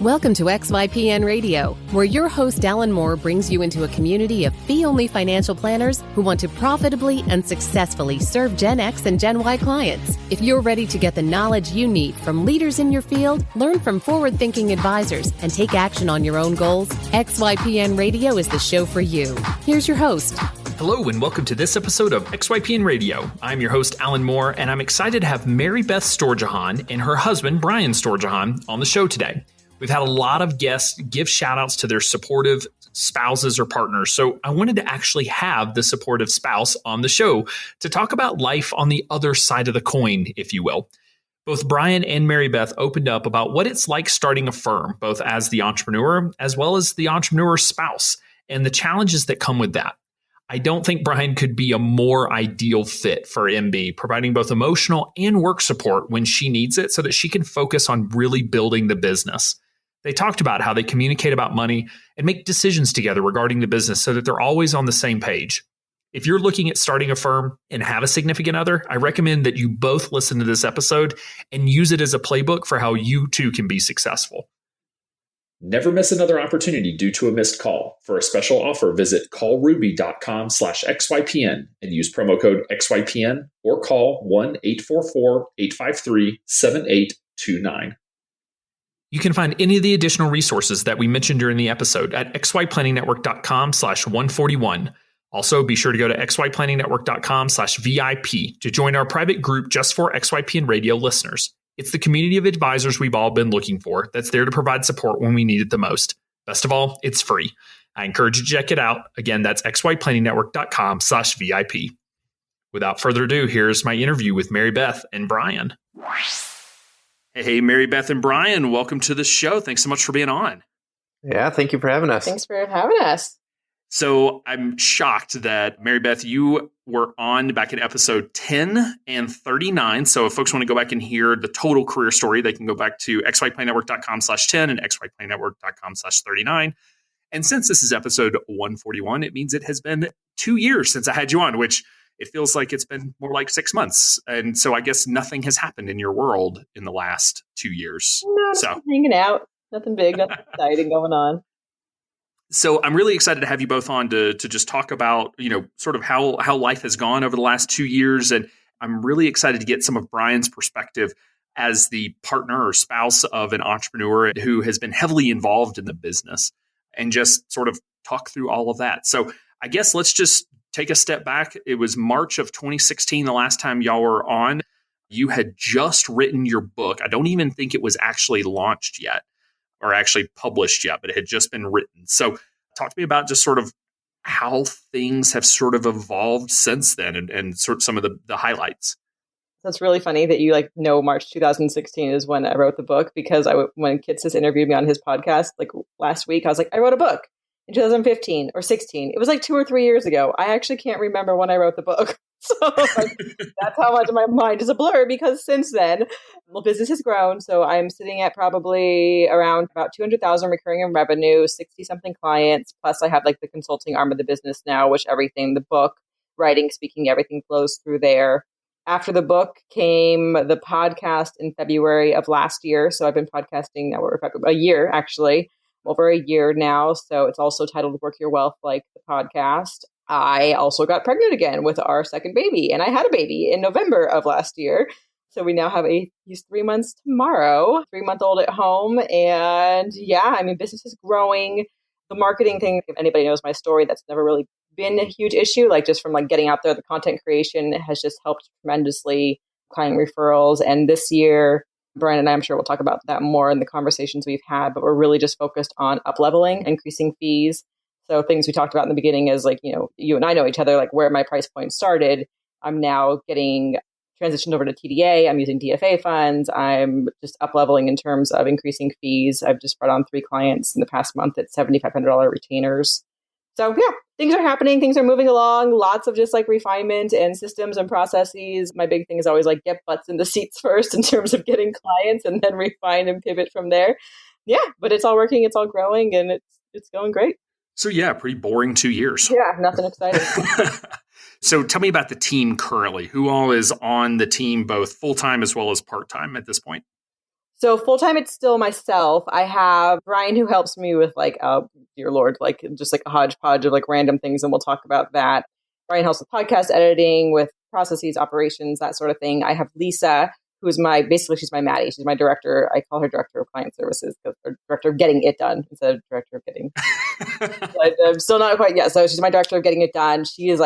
Welcome to XYPN Radio, where your host Alan Moore brings you into a community of fee-only financial planners who want to profitably and successfully serve Gen X and Gen Y clients. If you're ready to get the knowledge you need from leaders in your field, learn from forward-thinking advisors, and take action on your own goals, XYPN Radio is the show for you. Here's your host. Hello and welcome to this episode of XYPN Radio. I'm your host, Alan Moore, and I'm excited to have Beth Storjohann and her husband, Brian Storjohann, on the show today. We've had a lot of guests give shout-outs to their supportive spouses or partners, so I wanted to actually have the supportive spouse on the show to talk about life on the other side of the coin, if you will. Both Brian and Beth opened up about what it's like starting a firm, both as the entrepreneur as well as the entrepreneur's spouse, and the challenges that come with that. I don't think Brian could be a more ideal fit for MB, providing both emotional and work support when she needs it so that she can focus on really building the business. They talked about how they communicate about money and make decisions together regarding the business so that they're always on the same page. If you're looking at starting a firm and have a significant other, I recommend that you both listen to this episode and use it as a playbook for how you too can be successful. Never miss another opportunity due to a missed call. For a special offer, visit callruby.com/XYPN and use promo code XYPN or call 1-844-853-7829. You can find any of the additional resources that we mentioned during the episode at xyplanningnetwork.com/141. Also, be sure to go to xyplanningnetwork.com/VIP to join our private group just for XYPN Radio listeners. It's the community of advisors we've all been looking for that's there to provide support when we need it the most. Best of all, it's free. I encourage you to check it out. Again, that's xyplanningnetwork.com/VIP. Without further ado, here's my interview with Beth and Brian. Hey, Beth and Brian, welcome to the show. Thanks so much for being on. Yeah, thank you for having us. Thanks for having us. So I'm shocked that Beth, you were on back in episode 10 and 39. So if folks want to go back and hear the total career story, they can go back to xyplanningnetwork.com/10 and xyplanningnetwork.com/39. And since this is episode 141, it means it has been 2 years since I had you on, which it feels like it's been more like 6 months. And so I guess nothing has happened in your world in the last 2 years. No, so hanging out. Nothing big, nothing exciting going on. So I'm really excited to have you both on to just talk about, sort of how life has gone over the last 2 years. And I'm really excited to get some of Brian's perspective as the partner or spouse of an entrepreneur who has been heavily involved in the business and just sort of talk through all of that. So I guess let's just take a step back. It was March of 2016, the last time y'all were on. You had just written your book. I don't even think it was actually launched yet or actually published yet, but it had just been written. So talk to me about just sort of how things have sort of evolved since then and sort of some of the highlights. That's really funny that you know March 2016 is when I wrote the book, because when Kitsis interviewed me on his podcast last week, I was like, I wrote a book in 2015 or 16. It was 2 or 3 years ago. I actually can't remember when I wrote the book. So that's how much my mind is a blur, because since then, business has grown. So I'm sitting at probably around about 200,000 recurring in revenue, 60 something clients. Plus I have the consulting arm of the business now, which everything, the book, writing, speaking, everything flows through there. After the book came the podcast in February of last year. So I've been podcasting now for a year, actually, over a year now. So it's also titled Work Your Wealth Like the Podcast. I also got pregnant again with our second baby, and I had a baby in November of last year. So we now have he's 3 months tomorrow, 3-month-old at home. And business is growing. The marketing thing, if anybody knows my story, that's never really been a huge issue. Just from getting out there, the content creation has just helped tremendously, client referrals. And this year, Brian and I, I'm sure we'll talk about that more in the conversations we've had, but we're really just focused on up-leveling, increasing fees. So things we talked about in the beginning is you and I know each other, where my price point started. I'm now getting transitioned over to TDA. I'm using DFA funds. I'm just up-leveling in terms of increasing fees. I've just brought on 3 clients in the past month at $7,500 retainers. So things are happening. Things are moving along. Lots of just refinement and systems and processes. My big thing is always get butts in the seats first in terms of getting clients, and then refine and pivot from there. Yeah, but it's all working. It's all growing, and it's going great. So pretty boring 2 years. Yeah, nothing exciting. So tell me about the team currently. Who all is on the team, both full-time as well as part-time at this point? So full-time, it's still myself. I have Brian who helps me with dear Lord, just like a hodgepodge of like random things. And we'll talk about that. Brian helps with podcast editing, with processes, operations, that sort of thing. I have Lisa, who's she's my Maddie. She's my director. I call her director of client services, or director of getting it done instead of director of getting. But I'm still not quite yet. So she's my director of getting it done. She is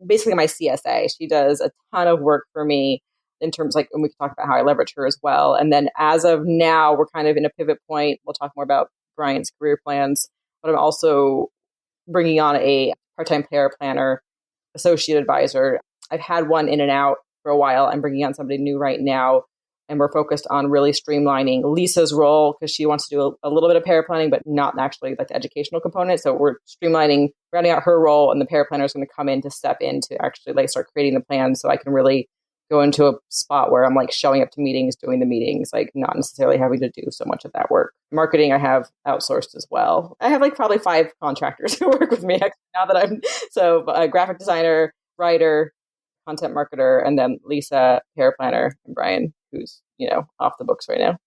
basically my CSA. She does a ton of work for me in terms and we can talk about how I leverage her as well. And then as of now, we're kind of in a pivot point. We'll talk more about Brian's career plans, but I'm also bringing on a part-time player planner, associate advisor. I've had one in and out for a while. I'm bringing on somebody new right now. And we're focused on really streamlining Lisa's role because she wants to do a little bit of pair planning, but not actually like the educational component. So we're streamlining, rounding out her role, and the pair planner is going to come in to step in to actually start creating the plan so I can really go into a spot where I'm showing up to meetings, doing the meetings, not necessarily having to do so much of that work. Marketing, I have outsourced as well. I have probably 5 contractors who work with me now that I'm a graphic designer, writer, content marketer, and then Lisa, pair planner, and Brian, who's, off the books right now.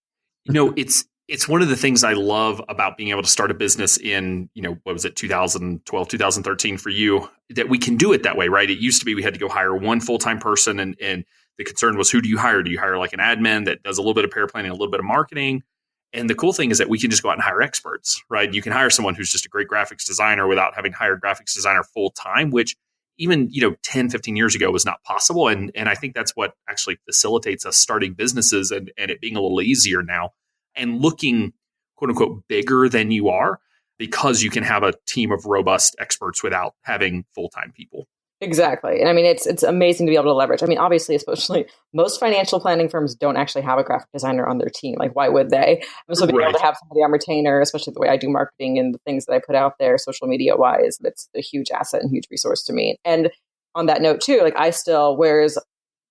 It's one of the things I love about being able to start a business in, what was it, 2012, 2013 for you, that we can do it that way, right? It used to be we had to go hire one full-time person and the concern was, who do you hire? Do you hire like an admin that does a little bit of pair planning, a little bit of marketing? And the cool thing is that we can just go out and hire experts, right? You can hire someone who's just a great graphics designer without having hired graphics designer full-time, which even 10, 15 years ago was not possible. And I think that's what actually facilitates us starting businesses and it being a little easier now and looking, quote unquote, bigger than you are because you can have a team of robust experts without having full-time people. Exactly. And I mean, it's amazing to be able to leverage. I mean, obviously, especially most financial planning firms don't actually have a graphic designer on their team. Why would they? So being able to have somebody on retainer, especially the way I do marketing and the things that I put out there, social media wise, it's a huge asset and huge resource to me. And on that note too, I still, whereas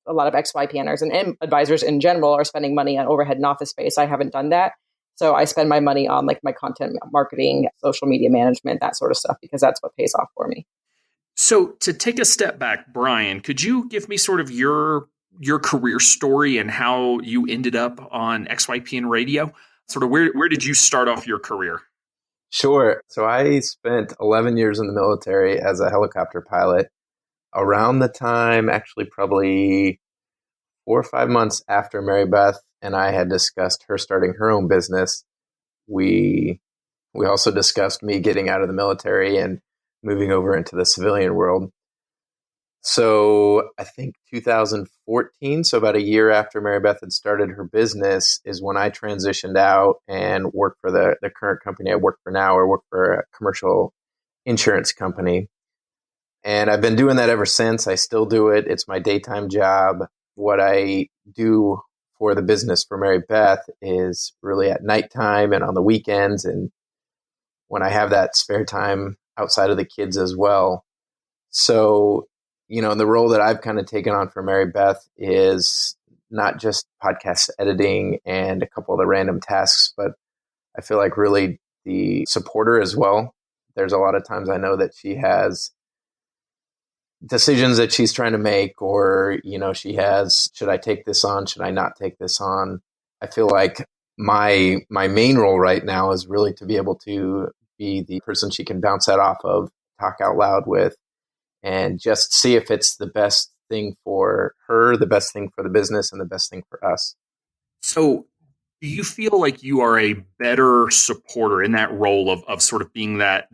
a lot of XYPNers and advisors in general are spending money on overhead and office space, I haven't done that. So I spend my money on my content marketing, social media management, that sort of stuff, because that's what pays off for me. So to take a step back, Brian, could you give me sort of your career story and how you ended up on XYPN Radio? Sort of where did you start off your career? Sure. So I spent 11 years in the military as a helicopter pilot. Around the time, actually probably 4 or 5 months after Mary Beth and I had discussed her starting her own business, we also discussed me getting out of the military and moving over into the civilian world. So I think 2014, so about a year after Mary Beth had started her business, is when I transitioned out and worked for the current company I work for now. I work for a commercial insurance company. And I've been doing that ever since. I still do it. It's my daytime job. What I do for the business for Mary Beth is really at nighttime and on the weekends. And when I have that spare time outside of the kids as well. So, the role that I've kind of taken on for Mary Beth is not just podcast editing and a couple of the random tasks, but I feel like really the supporter as well. There's a lot of times I know that she has decisions that she's trying to make, or, she has, should I take this on? Should I not take this on? I feel like my main role right now is really to be able to be the person she can bounce that off of, talk out loud with, and just see if it's the best thing for her, the best thing for the business, and the best thing for us. So do you feel like you are a better supporter in that role of sort of being that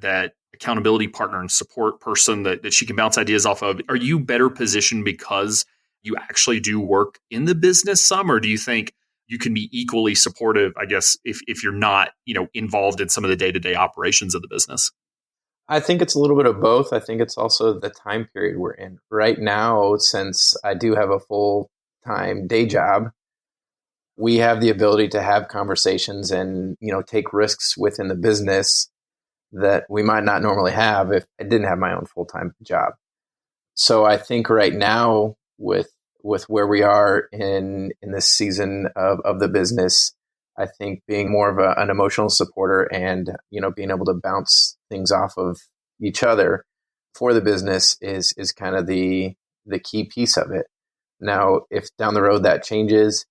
accountability partner and support person that she can bounce ideas off of? Are you better positioned because you actually do work in the business some, or do you think you can be equally supportive, I guess, if you're not, involved in some of the day-to-day operations of the business? I think it's a little bit of both. I think it's also the time period we're in right now. Since I do have a full-time day job, we have the ability to have conversations and, take risks within the business that we might not normally have if I didn't have my own full-time job. So I think right now with where we are in this season of the business, I think being more of an emotional supporter and, being able to bounce things off of each other for the business is kind of the key piece of it. Now, if down the road that changes,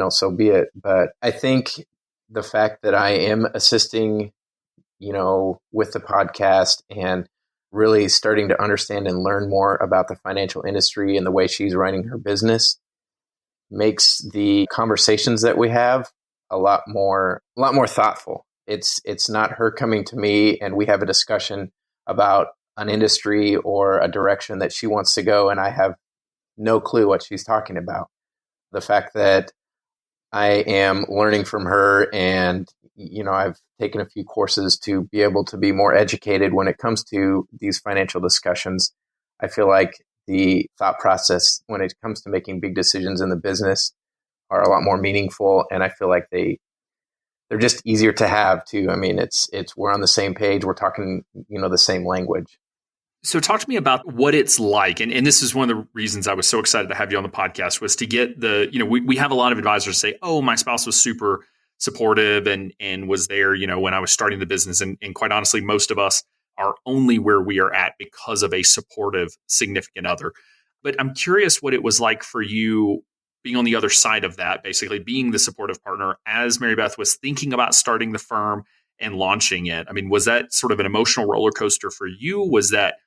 so be it. But I think the fact that I am assisting, with the podcast and really starting to understand and learn more about the financial industry and the way she's running her business makes the conversations that we have a lot more thoughtful. It's not her coming to me and we have a discussion about an industry or a direction that she wants to go, and I have no clue what she's talking about. The fact that I am learning from her and, I've taken a few courses to be able to be more educated when it comes to these financial discussions. I feel like the thought process when it comes to making big decisions in the business are a lot more meaningful. And I feel like they're just easier to have too. I mean, it's we're on the same page. We're talking, the same language. So talk to me about what it's like. And this is one of the reasons I was so excited to have you on the podcast, was to get we have a lot of advisors say, oh, my spouse was super supportive and was there, when I was starting the business. And quite honestly, most of us are only where we are at because of a supportive significant other. But I'm curious what it was like for you being on the other side of that, basically being the supportive partner as Mary Beth was thinking about starting the firm and launching it. I mean, was that sort of an emotional roller coaster for you? Was that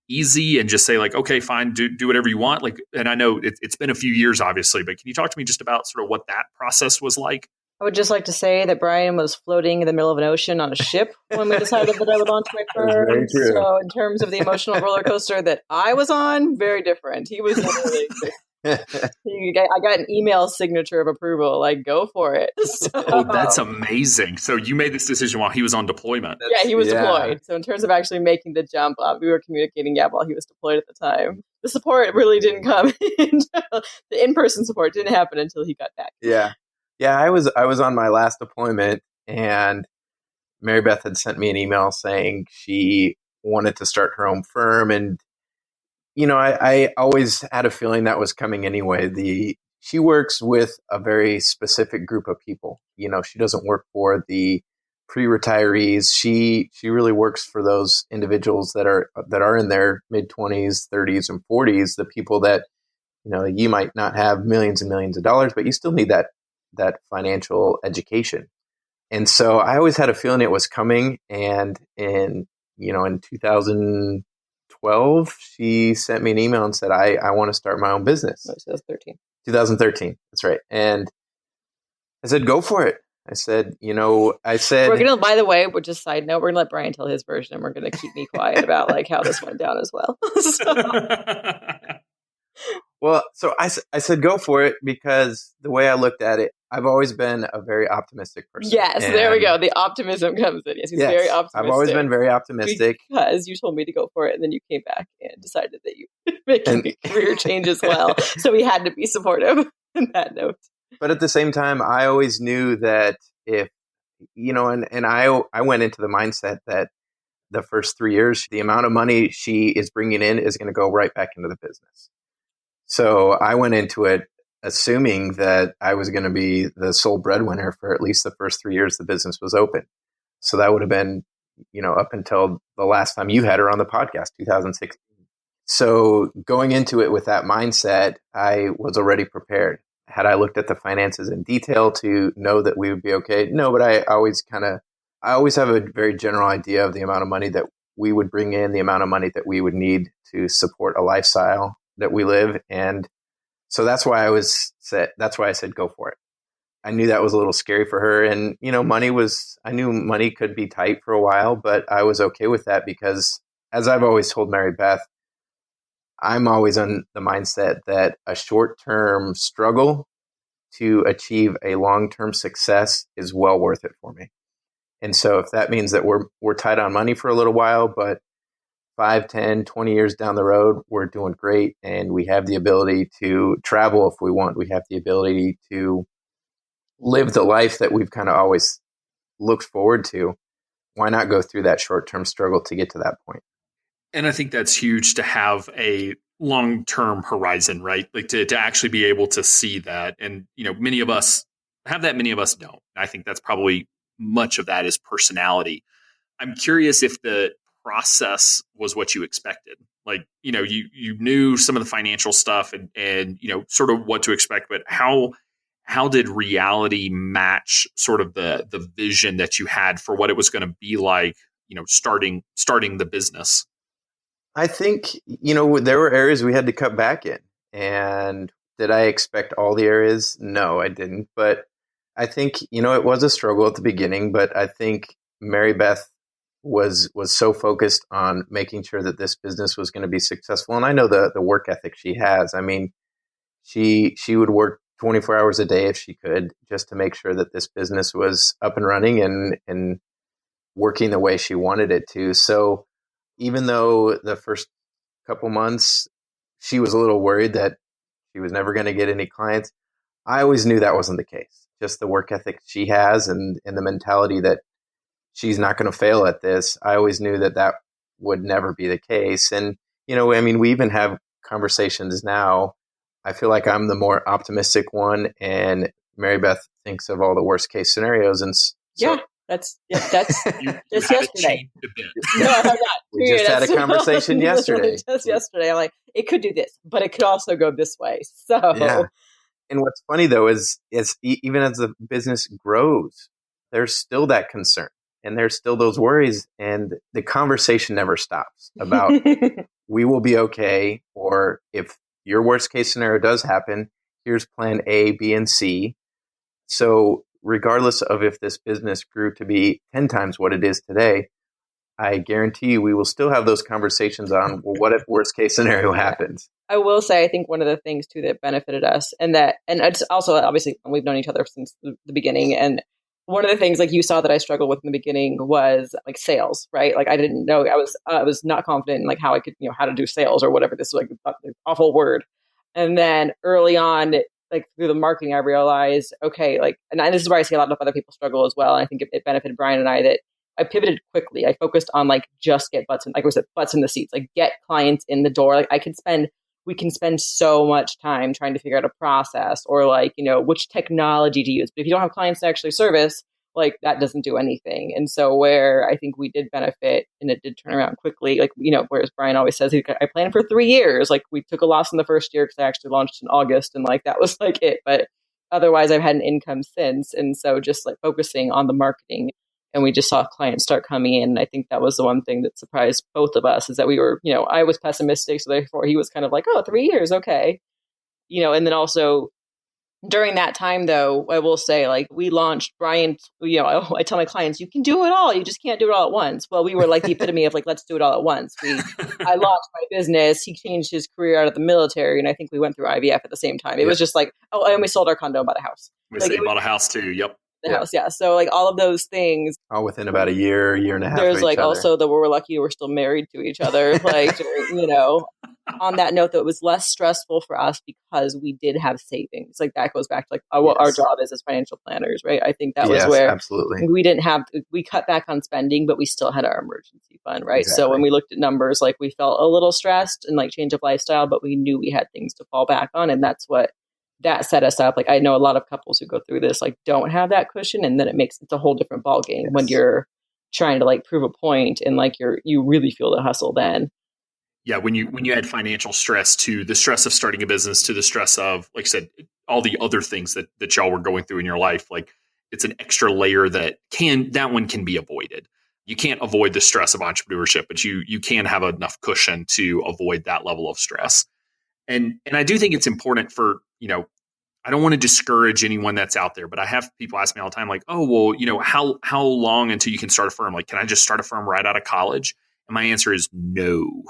easy and just say like, okay, fine, do whatever you want? Like, and I know it's been a few years, obviously, but can you talk to me just about sort of what that process was like? I would just like to say that Brian was floating in the middle of an ocean on a ship when we decided that I would launch my firm. Very true. So in terms of the emotional roller coaster that I was on, very different. He was literally, I got an email signature of approval, like, go for it. So, oh, that's amazing. So you made this decision while he was on deployment. Yeah, he was deployed. So in terms of actually making the jump, we were communicating while he was deployed at the time. The support really didn't come. The in-person support didn't happen until he got back. Yeah, I was on my last deployment, and Mary Beth had sent me an email saying she wanted to start her own firm. And, I always had a feeling that was coming anyway. She works with a very specific group of people. She doesn't work for the pre-retirees. She really works for those individuals that are in their mid-20s, 30s, and 40s, the people that, you might not have millions and millions of dollars, but you still need that financial education. And so I always had a feeling it was coming. And in 2012, she sent me an email and said, I want to start my own business. 2013. That's right. And I said, go for it. I said, we're going to, by the way, just side note, we're going to let Brian tell his version, and we're going to keep me quiet about like how this went down as well. Well, so I said, go for it, because the way I looked at it, I've always been a very optimistic person. Yes, there we go. The optimism comes in. Yes, he's very optimistic. I've always been very optimistic. Because you told me to go for it, and then you came back and decided that you were making a career change as well. So we had to be supportive in that note. But at the same time, I always knew that if, and I went into the mindset that the first 3 years, the amount of money she is bringing in is going to go right back into the business. So I went into it assuming that I was going to be the sole breadwinner for at least the first 3 years the business was open. So that would have been, up until the last time you had her on the podcast, 2016. So going into it with that mindset, I was already prepared. Had I looked at the finances in detail to know that we would be okay? No, but I always have a very general idea of the amount of money that we would bring in, the amount of money that we would need to support a lifestyle that we live. And so that's why I said, go for it. I knew that was a little scary for her. And, I knew money could be tight for a while, but I was okay with that because, as I've always told Mary Beth, I'm always on the mindset that a short-term struggle to achieve a long-term success is well worth it for me. And so if that means that we're tight on money for a little while, but 5, 10, 20 years down the road, we're doing great. And we have the ability to travel if we want. We have the ability to live the life that we've kind of always looked forward to. Why not go through that short-term struggle to get to that point? And I think that's huge to have a long-term horizon, right? Like to actually be able to see that. And, many of us have that, many of us don't. I think that's probably much of that is personality. I'm curious if the process was what you expected. Like, you knew some of the financial stuff and sort of what to expect, but how how did reality match sort of the vision that you had for what it was going to be like, starting the business? I think, there were areas we had to cut back in. And did I expect all the areas? No, I didn't. But I think, it was a struggle at the beginning, but I think Mary Beth was so focused on making sure that this business was going to be successful. And I know the work ethic she has. I mean, she would work 24 hours a day if she could, just to make sure that this business was up and running and working the way she wanted it to. So even though the first couple months she was a little worried that she was never going to get any clients, I always knew that wasn't the case. Just the work ethic she has and the mentality that she's not going to fail at this. I always knew that would never be the case. And, we even have conversations now. I feel like I'm the more optimistic one, and Mary Beth thinks of all the worst case scenarios. And so, that's you yesterday. No, I'm not. We just had a conversation yesterday. Just yesterday, I'm like, it could do this, but it could also go this way. So, yeah. And what's funny though is even as the business grows, there's still that concern, and there's still those worries, and the conversation never stops about we will be okay, or if your worst case scenario does happen, here's plan A, B, and C. So regardless of if this business grew to be 10 times what it is today, I guarantee you we will still have those conversations on, well, what if worst case scenario happens? I will say, I think one of the things too that benefited us, and it's also, obviously we've known each other since the beginning. And one of the things like you saw that I struggled with in the beginning was like sales, right? Like I didn't know, I was not confident in like how I could, how to do sales or whatever. This was like an awful word. And then early on, like through the marketing, I realized, okay, like, and this is where I see a lot of other people struggle as well. And I think it benefited Brian and I that I pivoted quickly. I focused on like just get butts in, like I said, butts in the seats, like get clients in the door. Like we can spend so much time trying to figure out a process or like, which technology to use. But if you don't have clients to actually service, like that doesn't do anything. And so where I think we did benefit and it did turn around quickly, like, whereas Brian always says, I planned for 3 years. Like we took a loss in the first year because I actually launched in August and like that was like it. But otherwise I've had an income since. And so just like focusing on the marketing, and we just saw clients start coming in. And I think that was the one thing that surprised both of us is that we were, I was pessimistic. So therefore he was kind of like, oh, 3 years. Okay. And then also during that time though, I will say like we launched Brian, I tell my clients, you can do it all. You just can't do it all at once. Well, we were like the epitome of like, let's do it all at once. I launched my business. He changed his career out of the military. And I think we went through IVF at the same time. It was just like, and we sold our condo and bought a house. We bought a house too. Yep. The house, yeah. So like all of those things, all within about a year and a half. There's like also that we're lucky we're still married to each other. Like on that note, that it was less stressful for us because we did have savings. Like that goes back to like what our job is as financial planners, right? I think that was where absolutely we cut back on spending, but we still had our emergency fund, right? Exactly. So when we looked at numbers, like we felt a little stressed and like change of lifestyle, but we knew we had things to fall back on, and that's what. That set us up. Like I know a lot of couples who go through this like don't have that cushion, and then it's a whole different ball game when you're trying to like prove a point and like you really feel the hustle then. Yeah, when you add financial stress to the stress of starting a business to the stress of, like I said, all the other things that y'all were going through in your life, like it's an extra layer that one can be avoided. You can't avoid the stress of entrepreneurship, but you can have enough cushion to avoid that level of stress. And I do think it's important for, I don't want to discourage anyone that's out there, but I have people ask me all the time, like, oh, well, how long until you can start a firm? Like, can I just start a firm right out of college? And my answer is no.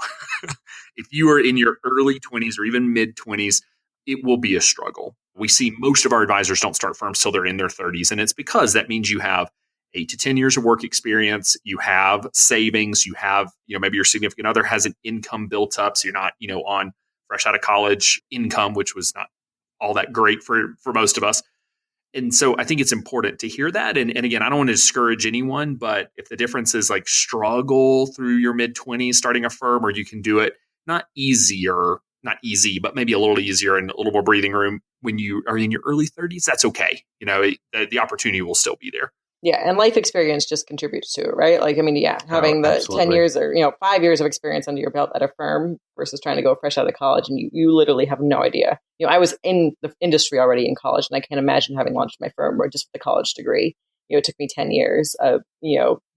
If you are in your early 20s or even mid 20s, it will be a struggle. We see most of our advisors don't start firms till they're in their 30s. And it's because that means you have 8 to 10 years of work experience, you have savings, you have, maybe your significant other has an income built up. So you're not, on fresh out of college income, which was not all that great for most of us. And so I think it's important to hear that. And again, I don't want to discourage anyone, but if the difference is like struggle through your mid 20s starting a firm, or you can do it not easy, but maybe a little easier and a little more breathing room when you are in your early 30s, that's okay. The opportunity will still be there. Yeah. And life experience just contributes to it, right? Like, I mean, yeah, having the absolutely. 10 years or, 5 years of experience under your belt at a firm versus trying to go fresh out of college. And you literally have no idea. I was in the industry already in college, and I can't imagine having launched my firm or just with a college degree. It took me 10 years of,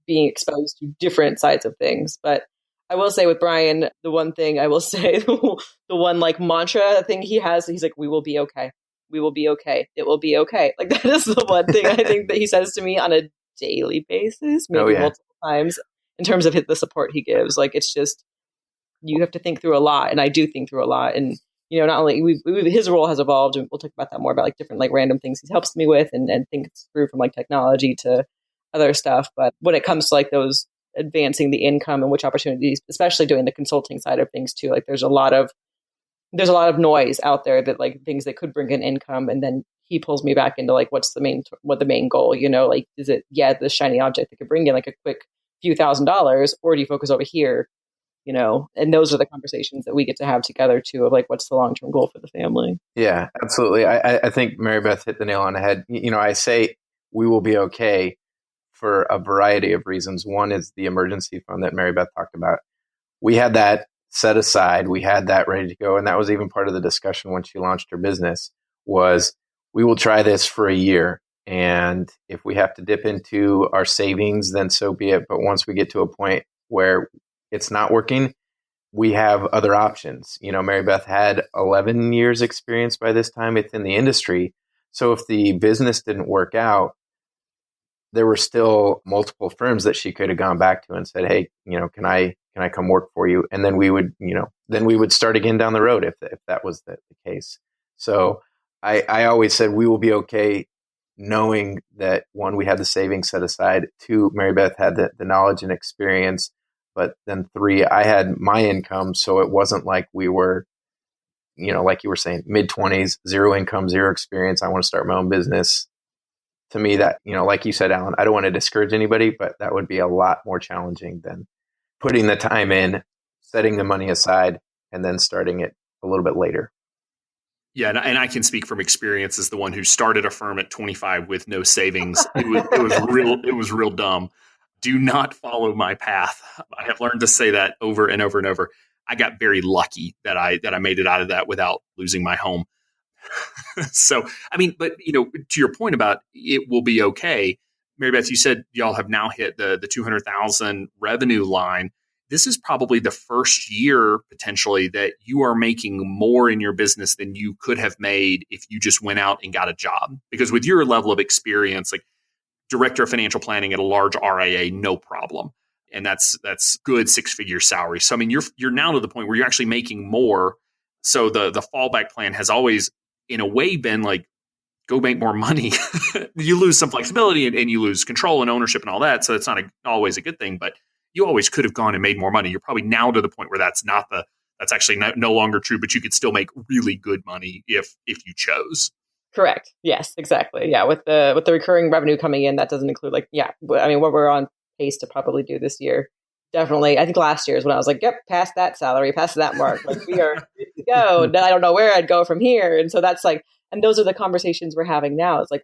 being exposed to different sides of things. But I will say with Brian, the one thing I will say, the one like mantra thing he has, he's like, we will be okay. We will be okay. It will be okay. Like that is the one thing I think that he says to me on a daily basis, maybe multiple times, in terms of the support he gives. Like it's just, you have to think through a lot. And I do think through a lot. And, not only his role has evolved, and we'll talk about that more, about like different like random things he helps me with and thinks through, from like technology to other stuff. But when it comes to like those advancing the income and which opportunities, especially doing the consulting side of things too, like there's a lot of noise out there that like things that could bring in income, and then he pulls me back into like what the main goal, like is it the shiny object that could bring in like a quick few $1,000s, or do you focus over here, and those are the conversations that we get to have together too, of like what's the long-term goal for the family. Yeah, absolutely. I think Mary Beth hit the nail on the head. I say we will be okay for a variety of reasons. One is the emergency fund that Mary Beth talked about. We had that set aside. We had that ready to go. And that was even part of the discussion when she launched her business, was we will try this for a year. And if we have to dip into our savings, then so be it. But once we get to a point where it's not working, we have other options. Mary Beth had 11 years experience by this time within the industry. So if the business didn't work out, there were still multiple firms that she could have gone back to and said, hey, can I come work for you? And then we would start again down the road if that was the case. So I always said we will be okay, knowing that one, we had the savings set aside. Two, Mary Beth had the knowledge and experience. But then three, I had my income. So it wasn't like we were, like you were saying, mid-20s, zero income, zero experience. I want to start my own business. To me, that, like you said, Alan, I don't want to discourage anybody, but that would be a lot more challenging than putting the time in, setting the money aside, and then starting it a little bit later. Yeah, and I can speak from experience as the one who started a firm at 25 with no savings. It was real dumb. Do not follow my path. I have learned to say that over and over and over. I got very lucky that I made it out of that without losing my home. So, I mean, but, to your point about it will be okay, Mary Beth, you said y'all have now hit the 200,000 revenue line. This is probably the first year potentially that you are making more in your business than you could have made if you just went out and got a job. Because with your level of experience, like director of financial planning at a large RIA, no problem. And that's good 6-figure salary. So, I mean, you're now to the point where you're actually making more. So the fallback plan has always, in a way, been like, go make more money. You lose some flexibility and you lose control and ownership and all that. So it's not always a good thing, but you always could have gone and made more money. You're probably now to the point where that's actually no longer true, but you could still make really good money if you chose. Correct. Yes, exactly. Yeah. With the recurring revenue coming in, that doesn't include what we're on pace to probably do this year. Definitely. I think last year is when I was like, yep, past that salary, past that mark. Like we are good to go. Now I don't know where I'd go from here. And so that's like, and those are the conversations we're having now. It's like,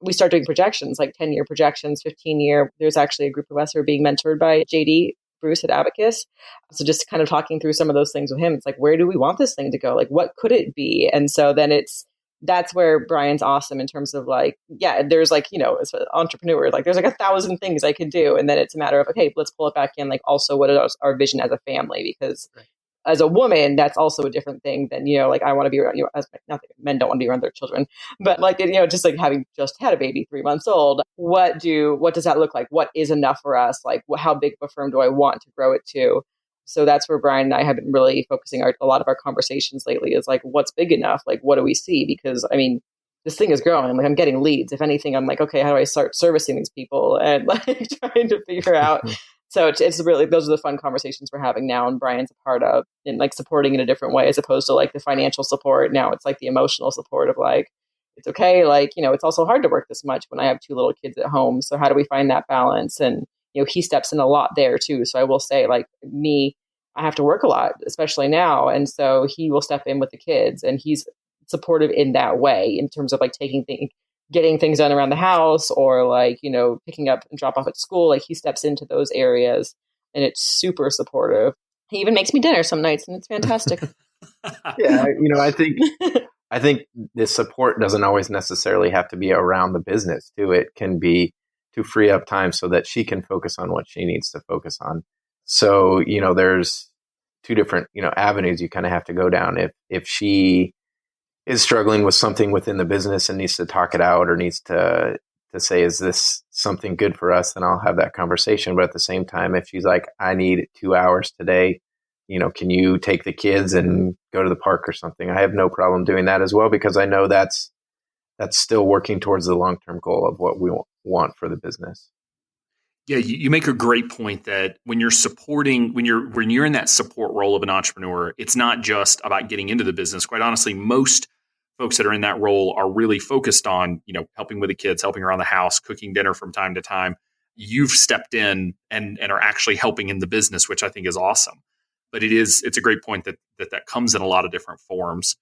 we start doing projections, like 10-year projections, 15-year. There's actually a group of us who are being mentored by JD Bruce at Abacus. So just kind of talking through some of those things with him. It's like, where do we want this thing to go? Like, what could it be? And so then that's where Brian's awesome in terms of like, yeah, there's like, as an entrepreneur, like there's like 1,000 things I could do. And then it's a matter of, okay, let's pull it back in. Like also what is our vision as a family? Because as a woman, that's also a different thing than, like I want to be around, as not that men don't want to be around their children, but like, just like having just had a baby 3 months old, what does that look like? What is enough for us? Like how big of a firm do I want to grow it to? So that's where Brian and I have been really focusing a lot of our conversations lately is like, what's big enough? Like, what do we see? Because I mean, this thing is growing. Like I'm getting leads. If anything, I'm like, okay, how do I start servicing these people and like trying to figure out. So it's really, those are the fun conversations we're having now. And Brian's a part of and like supporting in a different way, as opposed to like the financial support. Now it's like the emotional support of like, it's okay. Like, it's also hard to work this much when I have 2 little kids at home. So how do we find that balance? And, he steps in a lot there too. So I will say like I have to work a lot, especially now. And so he will step in with the kids and he's supportive in that way in terms of like taking things, getting things done around the house or like, you know, picking up and drop off at school. Like he steps into those areas and it's super supportive. He even makes me dinner some nights and it's fantastic. Yeah. You know, I think the support doesn't always necessarily have to be around the business too. It can be to free up time so that she can focus on what she needs to focus on. So, you know, there's two different, you know, avenues you kind of have to go down. If she is struggling with something within the business and needs to talk it out or needs to say, is this something good for us? Then I'll have that conversation. But at the same time, if she's like, I need 2 hours today, you know, can you take the kids and go to the park or something? I have no problem doing that as well, because I know that's still working towards the long-term goal of what we want for the business. Yeah, you make a great point that when you're supporting, when you're in that support role of an entrepreneur, it's not just about getting into the business. Quite honestly, most folks that are in that role are really focused on, you know, helping with the kids, helping around the house, cooking dinner from time to time. You've stepped in and are actually helping in the business, which I think is awesome. But it's a great point that comes in a lot of different forms.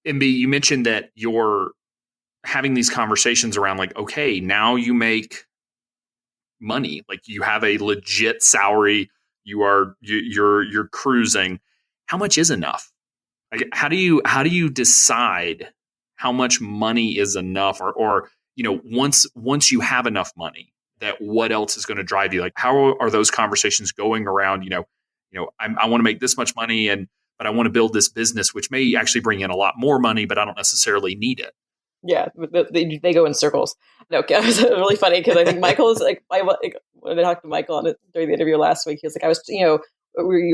MB, you mentioned that you're having these conversations around like, okay, now you make money, like you have a legit salary, you're cruising. How much is enough? Like, how do you decide how much money is enough, or you know, once you have enough money, that what else is going to drive you? Like, how are those conversations going around? I want to make this much money, but I want to build this business, which may actually bring in a lot more money, but I don't necessarily need it. Yeah, they go in circles. No, it was really funny because I think Michael is like, when I talked to Michael during the interview last week, he was like, you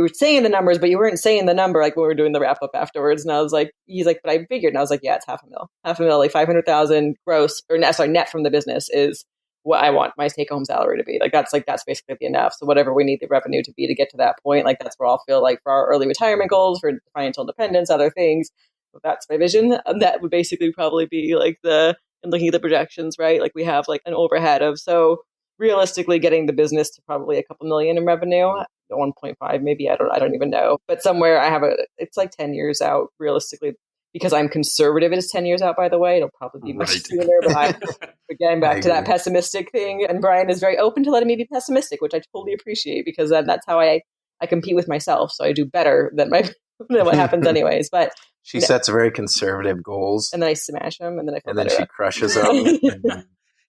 were saying the numbers, but you weren't saying the number like when we were doing the wrap up afterwards. And I was like, he's like, but I figured. And I was like, yeah, it's $500,000, like 500,000 gross net from the business is what I want my take home salary to be. Like that's basically enough. So whatever we need the revenue to be to get to that point, like that's where I'll feel like for our early retirement goals, for financial independence, other things. That's my vision. And that would basically probably be like and looking at the projections, right? Like we have like an overhead of, so realistically getting the business to probably a couple million in revenue, 1.5 maybe, I don't even know. But somewhere it's like 10 years out realistically, because I'm conservative. It is 10 years out, by the way. It'll probably be much sooner, but getting back to that pessimistic thing. And Brian is very open to letting me be pessimistic, which I totally appreciate, because that's how I compete with myself. So I do better than what happens anyways. But she sets very conservative goals, and then I smash them, and then I feel and then better. She crushes them.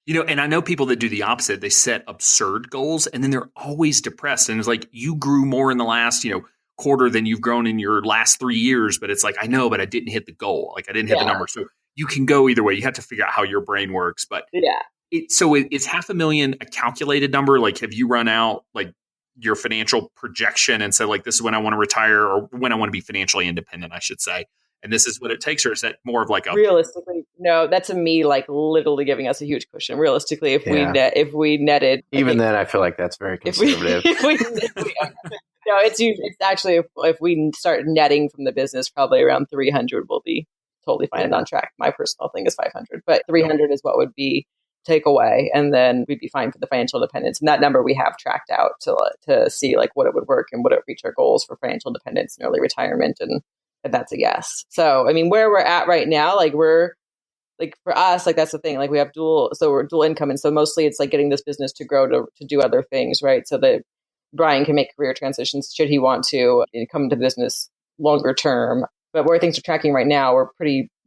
You know, and I know people that do the opposite. They set absurd goals, and then they're always depressed. And it's like, you grew more in the last, quarter than you've grown in your last 3 years. But it's like, I know, but I didn't hit the goal. Like I didn't hit the number. So you can go either way. You have to figure out how your brain works. But so is $500,000 a calculated number? Like, have you run out like your financial projection and said, like, this is when I want to retire, or when I want to be financially independent, I should say, and this is what it takes? Or is that more of like a realistically? No, that's me like literally giving us a huge cushion. Realistically, if we netted, even then, I feel like that's very conservative. No, it's actually if we start netting from the business, probably around 300 will be totally fine and on track. My personal thing is 500, but 300 is what would be take away, and then we'd be fine for the financial independence. And that number we have tracked out to see like what it would work and would it reach our goals for financial independence and early retirement, and that's a yes. So I mean, where we're at right now, like we're like, for us, like that's the thing, like we have we're dual income, and so mostly it's like getting this business to grow to do other things, right? So that Brian can make career transitions should he want to come to business longer term. But where things are tracking right now,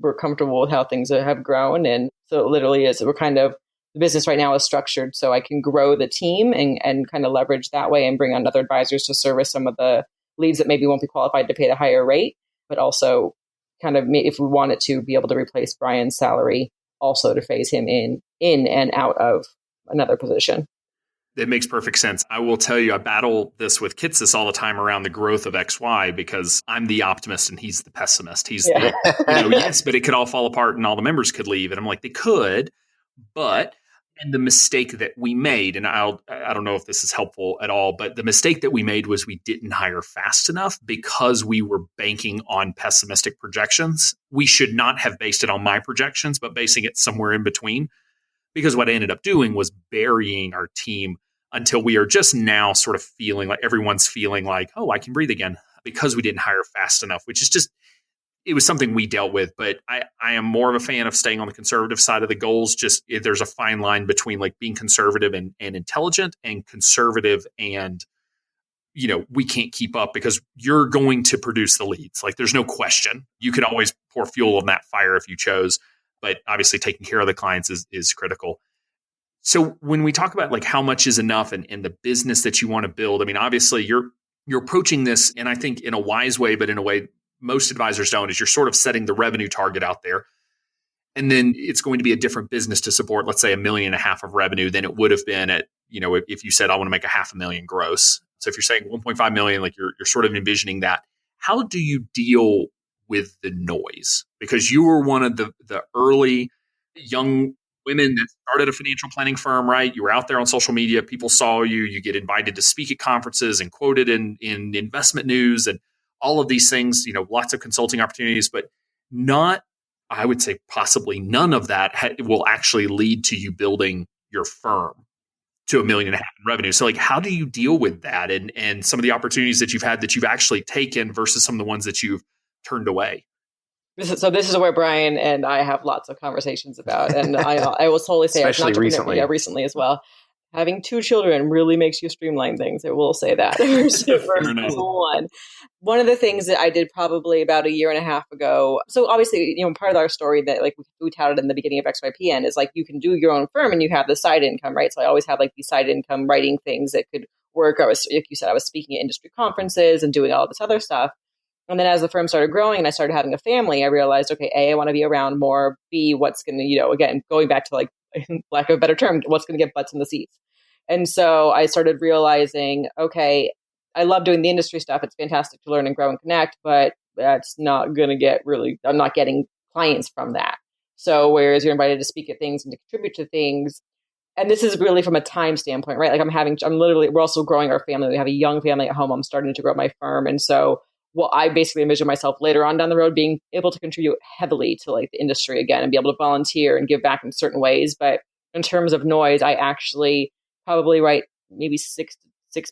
we're comfortable with how things have grown. And so it literally is, the business right now is structured so I can grow the team and kind of leverage that way and bring on other advisors to service some of the leads that maybe won't be qualified to pay the higher rate, but also kind of, if we wanted to, be able to replace Brian's salary, also to phase him in and out of another position. It makes perfect sense. I will tell you, I battle this with Kitsis all the time around the growth of XY, because I'm the optimist and he's the pessimist. He's yes, but it could all fall apart and all the members could leave. And I'm like, they could, but, and the mistake that we made, and I don't know if this is helpful at all, but the mistake that we made was we didn't hire fast enough because we were banking on pessimistic projections. We should not have based it on my projections, but basing it somewhere in between. Because what I ended up doing was burying our team until we are just now sort of feeling like everyone's feeling like, oh, I can breathe again, because we didn't hire fast enough, which is just, it was something we dealt with, but I am more of a fan of staying on the conservative side of the goals. Just there's a fine line between like being conservative and intelligent, and conservative and, we can't keep up, because you're going to produce the leads. Like, there's no question. You could always pour fuel on that fire if you chose, but obviously taking care of the clients is critical. So when we talk about like how much is enough and the business that you want to build, I mean, obviously you're approaching this, and I think in a wise way, but in a way most advisors don't, is you're sort of setting the revenue target out there. And then it's going to be a different business to support, let's say, $1.5 million of revenue than it would have been at, if you said, I want to make $500,000 gross. So if you're saying 1.5 million, like you're sort of envisioning that. How do you deal with the noise? Because you were one of the early young women that started a financial planning firm, right? You were out there on social media. People saw you. You get invited to speak at conferences and quoted in investment news and all of these things, lots of consulting opportunities, but not, I would say possibly none of that will actually lead to you building your firm to $1.5 million in revenue. So like, how do you deal with that and some of the opportunities that you've had that you've actually taken versus some of the ones that you've turned away? This is where Brian and I have lots of conversations about. And I will totally say, especially recently. Recently as well. Having 2 children really makes you streamline things. I will say that. One of the things that I did probably about 1.5 years ago. So obviously, part of our story that like we touted in the beginning of XYPN is like, you can do your own firm and you have the side income, right? So I always had like these side income writing things that could work. I was, like you said, I was speaking at industry conferences and doing all this other stuff. And then as the firm started growing and I started having a family, I realized, okay, A, I want to be around more. B, what's going to, again, going back to like, lack of a better term, what's going to get butts in the seats. And so I started realizing, okay, I love doing the industry stuff. It's fantastic to learn and grow and connect, but that's not going to get I'm not getting clients from that. So whereas you're invited to speak at things and to contribute to things, and this is really from a time standpoint, right? Like we're also growing our family. We have a young family at home. I'm starting to grow my firm. And so I basically envision myself later on down the road being able to contribute heavily to like the industry again and be able to volunteer and give back in certain ways. But in terms of noise, I actually probably maybe 6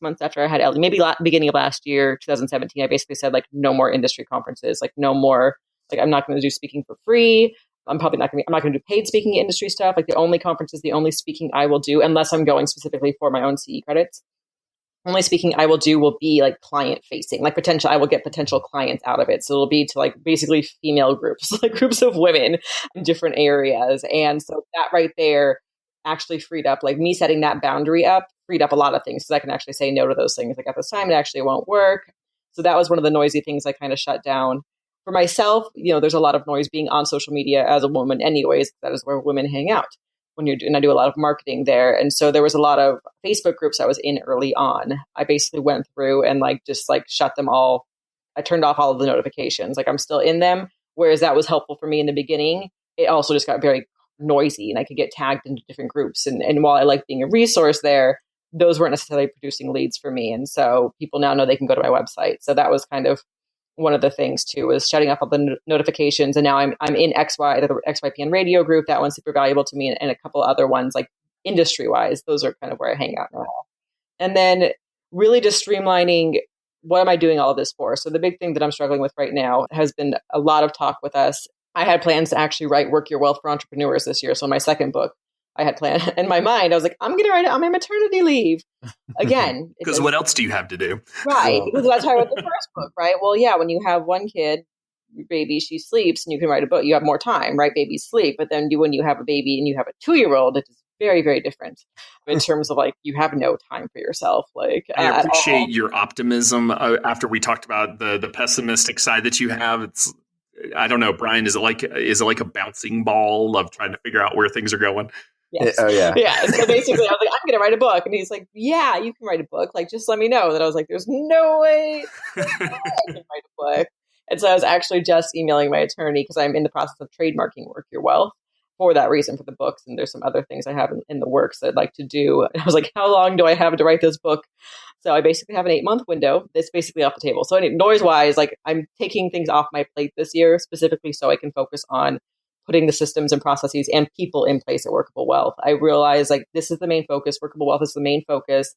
months after I had maybe beginning of last year, 2017, I basically said like no more industry conferences, like no more, like I'm not going to do speaking for free. I'm not going to do paid speaking industry stuff. Like the only conferences, the only speaking I will do, unless I'm going specifically for my own CE credits, only speaking I will do will be like client facing, like I will get potential clients out of it. So it'll be to like basically female groups, like groups of women in different areas. And so that right there actually freed up, like me setting that boundary up, freed up a lot of things. So I can actually say no to those things. Like at this time, it actually won't work. So that was one of the noisy things I kind of shut down. For myself, there's a lot of noise being on social media as a woman anyways. That is where women hang out and I do a lot of marketing there. And so there was a lot of Facebook groups I was in early on. I basically went through and just shut them all. I turned off all of the notifications. Like I'm still in them. Whereas that was helpful for me in the beginning. It also just got very noisy and I could get tagged into different groups. And while I like being a resource there, those weren't necessarily producing leads for me. And so people now know they can go to my website. So that was kind of one of the things too, was shutting off all the notifications. And now I'm in the XYPN radio group. That one's super valuable to me, and a couple other ones like industry wise. Those are kind of where I hang out now. And then really just streamlining, what am I doing all of this for? So the big thing that I'm struggling with right now has been a lot of talk with us. I had plans to actually write Work Your Wealth for Entrepreneurs this year. So my second book, I had planned in my mind, I was like, I'm going to write it on my maternity leave. Again. Because what else do you have to do? Right. Because that's how I wrote the first book, right? Well, yeah, when you have one kid, your baby, she sleeps and you can write a book, you have more time, right? Babies sleep. But then when you have a baby and you have a 2-year-old, it is very, very different in terms of like, you have no time for yourself. Like, I appreciate your optimism after we talked about the pessimistic side that you have. It's, I don't know, Brian, is it like a bouncing ball of trying to figure out where things are going? Yes. Oh, yeah. Yeah. And so basically, I was like, I'm going to write a book. And he's like, yeah, you can write a book. Like, just let me know. And I was like, there's no way I can write a book. And so I was actually just emailing my attorney because I'm in the process of trademarking Work Your Wealth for that reason, for the books. And there's some other things I have in the works that I'd like to do. And I was like, how long do I have to write this book? So I basically have an 8-month window that's basically off the table. So noise-wise, like I'm taking things off my plate this year specifically so I can focus on putting the systems and processes and people in place at Workable Wealth. I realize like this is the main focus. Workable Wealth is the main focus.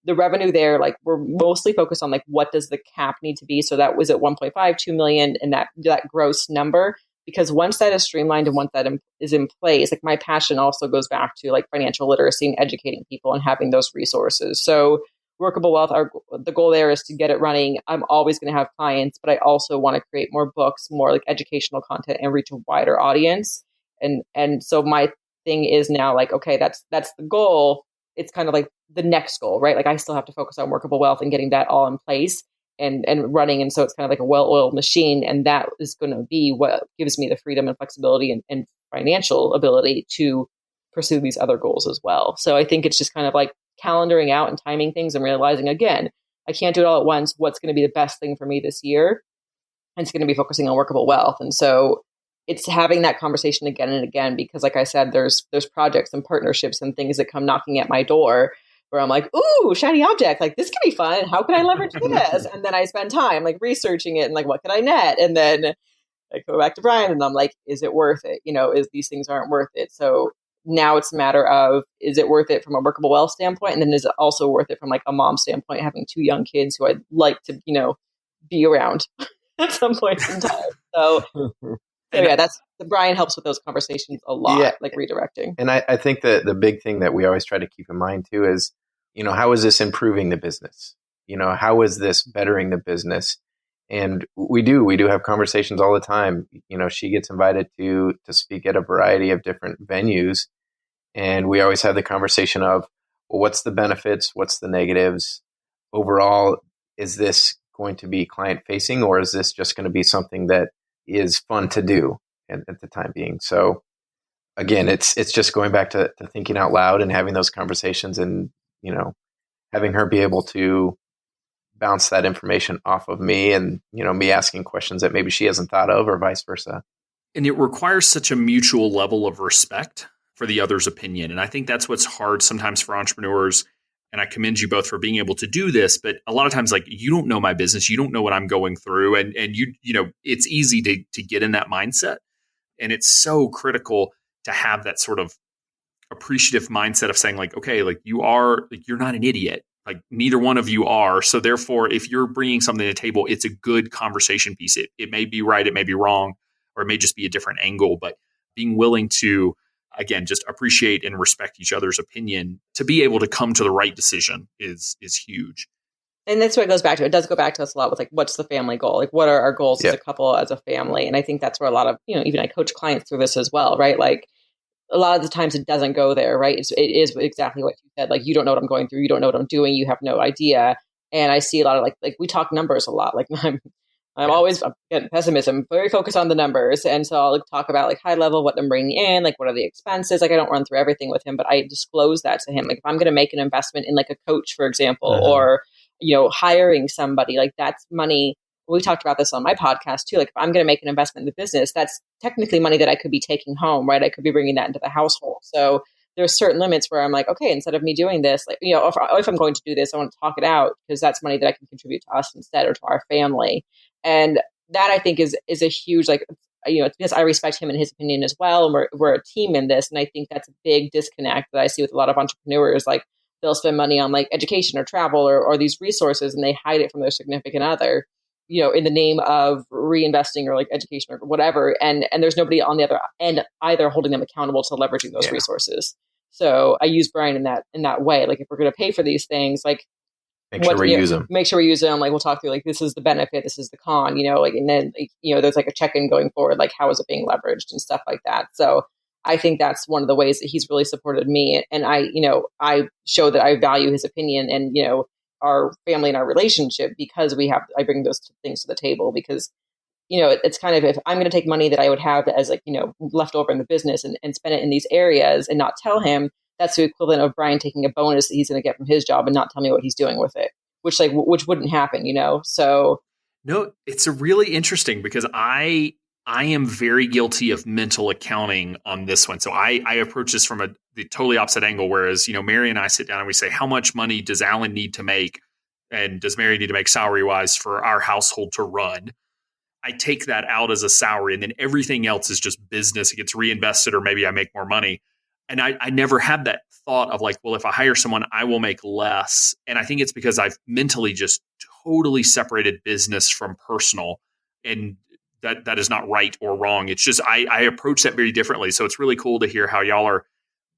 the revenue there, like we're mostly focused on like what does the cap need to be. So that was at 1.5, 2 million, and that gross number. Because once that is streamlined and once that is in place, like my passion also goes back to like financial literacy and educating people and having those resources. So Workable Wealth, the goal there is to get it running. I'm always going to have clients, but I also want to create more books, more like educational content, and reach a wider audience. And so my thing is now like, okay, that's the goal. It's kind of like the next goal, right? Like I still have to focus on Workable Wealth and getting that all in place and running. And so it's kind of like a well-oiled machine. And that is going to be what gives me the freedom and flexibility and financial ability to pursue these other goals as well. So I think it's just kind of like calendaring out and timing things and realizing, again, I can't do it all at once. What's going to be the best thing for me this year? And it's going to be focusing on Workable Wealth. And so it's having that conversation again and again, because like I said, there's projects and partnerships and things that come knocking at my door where I'm like, ooh, shiny object, like this could be fun. How can I leverage this? And then I spend time like researching it and like, what can I net? And then I go back to Brian and I'm like, is it worth it? Is these things aren't worth it. So now it's a matter of, is it worth it from a Workable Wealth standpoint? And then is it also worth it from like a mom standpoint, having 2 young kids who I'd like to, be around at some point in time. So yeah, Brian helps with those conversations a lot, like redirecting. And I think that the big thing that we always try to keep in mind too is, how is this improving the business? How is this bettering the business? And we do have conversations all the time. She gets invited to speak at a variety of different venues. And we always have the conversation of, well, what's the benefits? What's the negatives? Overall, is this going to be client facing, or is this just going to be something that is fun to do at the time being? So again, it's just going back to thinking out loud and having those conversations and, having her be able to bounce that information off of me and, me asking questions that maybe she hasn't thought of or vice versa. And it requires such a mutual level of respect for the other's opinion. And I think that's what's hard sometimes for entrepreneurs. And I commend you both for being able to do this. But a lot of times, like, you don't know my business. You don't know what I'm going through. And it's easy to get in that mindset. And it's so critical to have that sort of appreciative mindset of saying like, okay, like you're not an idiot. Like neither one of you are. So therefore, if you're bringing something to the table, it's a good conversation piece. It may be right. It may be wrong, or it may just be a different angle, but being willing to, again, just appreciate and respect each other's opinion to be able to come to the right decision is huge. And that's what it goes back to. It does go back to us a lot with like, what's the family goal? Like, what are our goals as a couple, as a family? And I think that's where a lot of, even I coach clients through this as well, right? Like a lot of the times it doesn't go there, right? It is exactly what you said. Like, you don't know what I'm going through. You don't know what I'm doing. You have no idea. And I see a lot of like we talk numbers a lot. Like I'm always getting pessimism, very focused on the numbers. And so I'll talk about like high level, what I'm bringing in, like what are the expenses? Like I don't run through everything with him, but I disclose that to him. Like if I'm going to make an investment in like a coach, for example, or, hiring somebody, like that's money. We talked about this on my podcast too. Like if I'm going to make an investment in the business, that's technically money that I could be taking home, right? I could be bringing that into the household. So there's certain limits where I'm like, okay, instead of me doing this, like, if I'm going to do this, I want to talk it out because that's money that I can contribute to us instead or to our family. And that I think is a huge, like, it's because I respect him and his opinion as well. And we're a team in this. And I think that's a big disconnect that I see with a lot of entrepreneurs. Like they'll spend money on like education or travel or these resources and they hide it from their significant other, in the name of reinvesting or like education or whatever. And there's nobody on the other end either holding them accountable to leveraging those resources. So I use Brian in that way. Like if we're going to pay for these things, like make sure we use them. Make sure we use them. Like we'll talk through like, this is the benefit, this is the con, like, and then, like, there's like a check-in going forward, like how is it being leveraged and stuff like that. So I think that's one of the ways that he's really supported me. And I show that I value his opinion and, our family and our relationship because I bring those things to the table because, it's kind of, if I'm going to take money that I would have as like, left over in the business and spend it in these areas and not tell him, that's the equivalent of Brian taking a bonus that he's going to get from his job and not tell me what he's doing with it, which wouldn't happen, So. No, it's a really interesting because I am very guilty of mental accounting on this one. So I approach this from the totally opposite angle. Whereas, Mary and I sit down and we say, how much money does Alan need to make? And does Mary need to make salary wise for our household to run? I take that out as a salary and then everything else is just business. It gets reinvested or maybe I make more money. And I never had that thought of like, well, if I hire someone, I will make less. And I think it's because I've mentally just totally separated business from personal. And that is not right or wrong. It's just I approach that very differently. So it's really cool to hear how y'all are,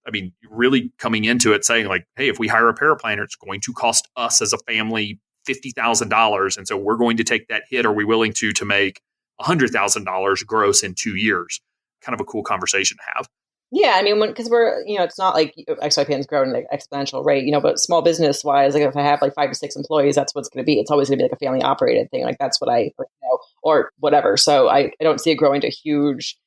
I mean, really coming into it saying like, hey, if we hire a paraplanner, it's going to cost us as a family $50,000. And so we're going to take that hit. Are we willing to make $100,000 gross in 2 years? Kind of a cool conversation to have. Yeah, I mean, because we're, it's not like XYPN's growing at an exponential rate, but small business wise, like if I have like 5 to 6 employees, that's what's going to be. It's always going to be like a family operated thing. Like that's what I know, or whatever. So I don't see it growing to a huge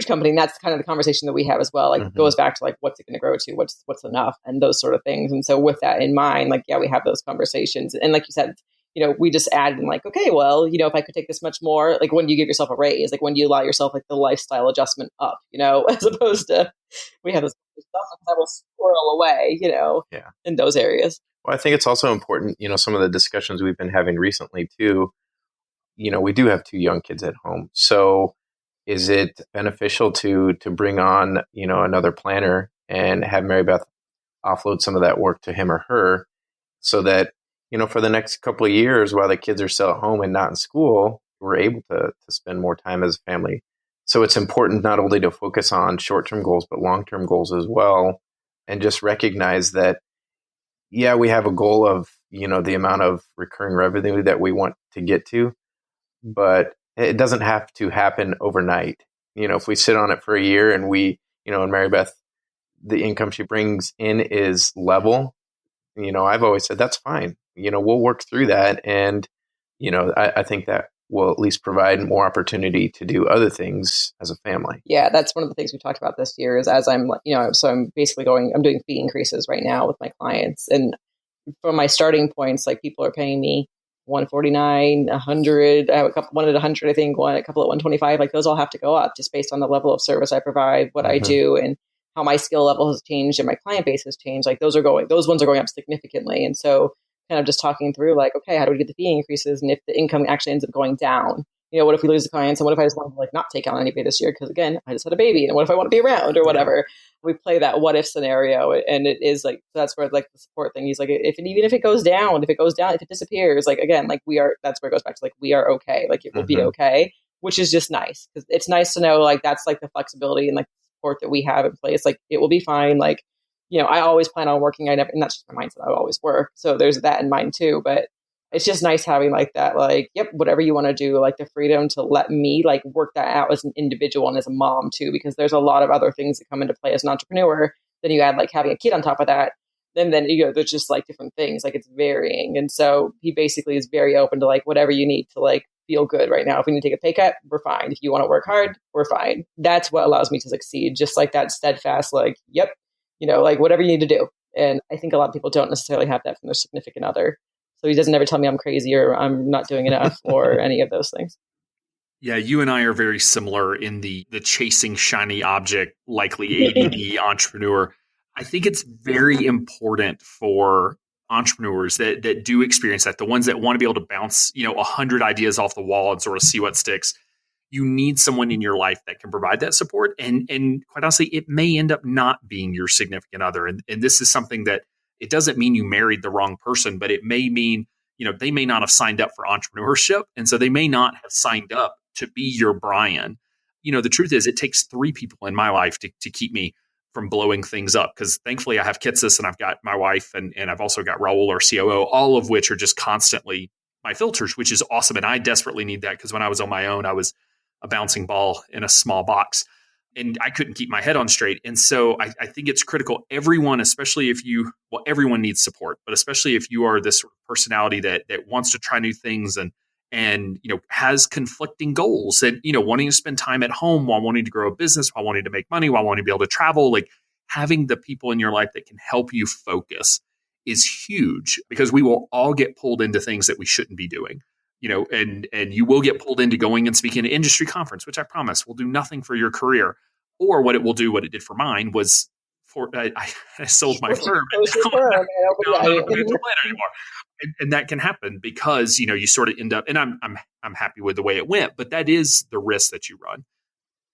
company. And that's kind of the conversation that we have as well. Like it goes back to like, what's it going to grow to? What's enough, and those sort of things. And so with that in mind, like, yeah, we have those conversations. And like you said, we just added in like, okay, well, if I could take this much more, like when you give yourself a raise, like when you allow yourself like the lifestyle adjustment up, as opposed to we have this stuff that will swirl away, in those areas. Well, I think it's also important, some of the discussions we've been having recently too, we do have 2 young kids at home. So is it beneficial to bring on, another planner and have Mary Beth offload some of that work to him or her so that, for the next couple of years while the kids are still at home and not in school, we're able to spend more time as a family. So it's important not only to focus on short-term goals, but long-term goals as well. And just recognize that, yeah, we have a goal of, the amount of recurring revenue that we want to get to, but it doesn't have to happen overnight. If we sit on it for a year and we, and Mary Beth, the income she brings in is level, I've always said that's fine. We'll work through that. And, I think that will at least provide more opportunity to do other things as a family. Yeah, that's one of the things we talked about this year is as I'm, so I'm basically I'm doing fee increases right now with my clients. And from my starting points, like people are paying me $149, $100, I have one at $100, I think, a couple at $125, like those all have to go up just based on the level of service I provide, what I do, and how my skill level has changed and my client base has changed. Like those ones are going up significantly. And so kind of just talking through like, okay, how do we get the fee increases? And if the income actually ends up going down, what if we lose the clients? And what if I just want to like not take on any pay this year? Because again, I just had a baby. And what if I want to be around or whatever? We play that what if scenario. And it is like, that's where like the support thing, he's like, even if it goes down, if it disappears, like again, like that's where it goes back to like, we are okay. Like it will be okay, which is just nice. Because it's nice to know like, that's like the flexibility and like support that we have in place. Like it will be fine. Like, I always plan on working. And that's just my mindset. I always work. So there's that in mind too. But it's just nice having like that, like, yep, whatever you want to do, like the freedom to let me like work that out as an individual and as a mom too, because there's a lot of other things that come into play as an entrepreneur. Then you add like having a kid on top of that. Then there's just like different things, like it's varying. And so he basically is very open to like whatever you need to like feel good right now. If we need to take a pay cut, we're fine. If you want to work hard, we're fine. That's what allows me to succeed. Just like that steadfast, like, yep, like whatever you need to do. And I think a lot of people don't necessarily have that from their significant other. So he doesn't ever tell me I'm crazy or I'm not doing enough or any of those things. Yeah, you and I are very similar in the chasing shiny object, likely ADD entrepreneur. I think it's very important for entrepreneurs that do experience that, the ones that want to be able to bounce 100 ideas off the wall and sort of see what sticks. You need someone in your life that can provide that support. And quite honestly, it may end up not being your significant other. And this is something that it doesn't mean you married the wrong person, but it may mean, they may not have signed up for entrepreneurship. And so they may not have signed up to be your Brian. The truth is it takes 3 people in my life to keep me from blowing things up. Because thankfully I have Kitsis and I've got my wife and I've also got Raul, our COO, all of which are just constantly my filters, which is awesome. And I desperately need that because when I was on my own, I was a bouncing ball in a small box. And I couldn't keep my head on straight. And so I think it's critical. Everyone, especially if everyone needs support, but especially if you are this sort of personality that wants to try new things and has conflicting goals and, wanting to spend time at home while wanting to grow a business, while wanting to make money, while wanting to be able to travel, like having the people in your life that can help you focus is huge because we will all get pulled into things that we shouldn't be doing. And you will get pulled into going and speaking at an industry conference, which I promise will do nothing for your career. Or what it did for mine was I sold my firm. And I'm not a financial planner anymore. And that can happen because, you sort of end up, and I'm happy with the way it went, but that is the risk that you run.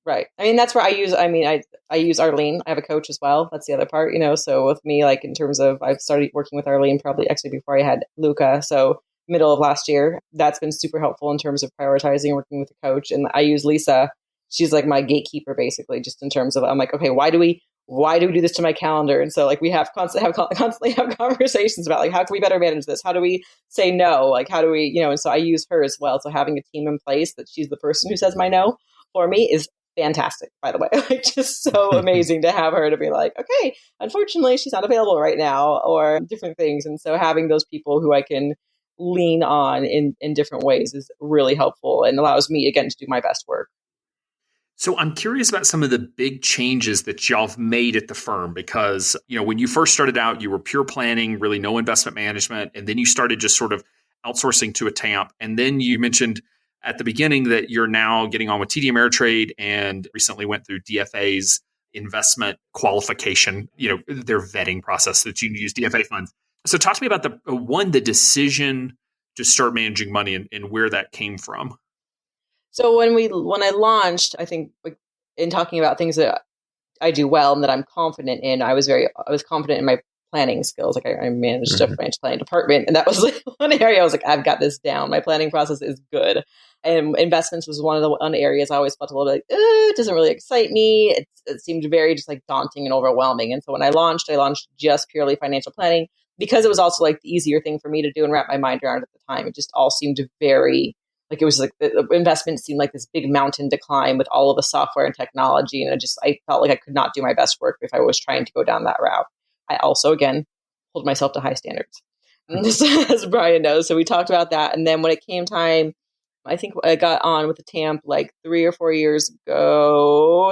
Right. I mean, that's where I use Arlene. I have a coach as well. That's the other part, so with me, like in terms of, I've started working with Arlene probably actually before I had Luca. So middle of last year, that's been super helpful in terms of prioritizing working with a coach. And I use Lisa. She's like my gatekeeper, basically, just in terms of, I'm like, okay, why do we do this to my calendar? And so like we constantly have conversations about like, how can we better manage this? How do we say no? Like, how do we, and so I use her as well. So having a team in place that she's the person who says my no for me is fantastic, by the way. Like, just so amazing to have her to be like, okay, unfortunately, she's not available right now, or different things. And so having those people who I can lean on in different ways is really helpful and allows me, again, to do my best work. So I'm curious about some of the big changes that y'all have made at the firm, because, when you first started out, you were pure planning, really no investment management. And then you started just sort of outsourcing to a TAMP. And then you mentioned at the beginning that you're now getting on with TD Ameritrade and recently went through DFA's investment qualification, their vetting process that you use DFA funds. So talk to me about the decision to start managing money and where that came from. So when I launched, I think in talking about things that I do well and that I'm confident in, I was confident in my planning skills. Like I managed a financial planning department, and that was like one area I was like, I've got this down. My planning process is good. And investments was one of the areas I always felt a little bit like, it doesn't really excite me. It seemed very just like daunting and overwhelming. And so when I launched just purely financial planning, because it was also like the easier thing for me to do and wrap my mind around at the time. It just all seemed very, like it was like the investment seemed like this big mountain to climb with all of the software and technology. And I felt like I could not do my best work if I was trying to go down that route. I also, again, hold myself to high standards, as Brian knows. So we talked about that. And then when it came time, I think I got on with the TAMP like 3 years ago,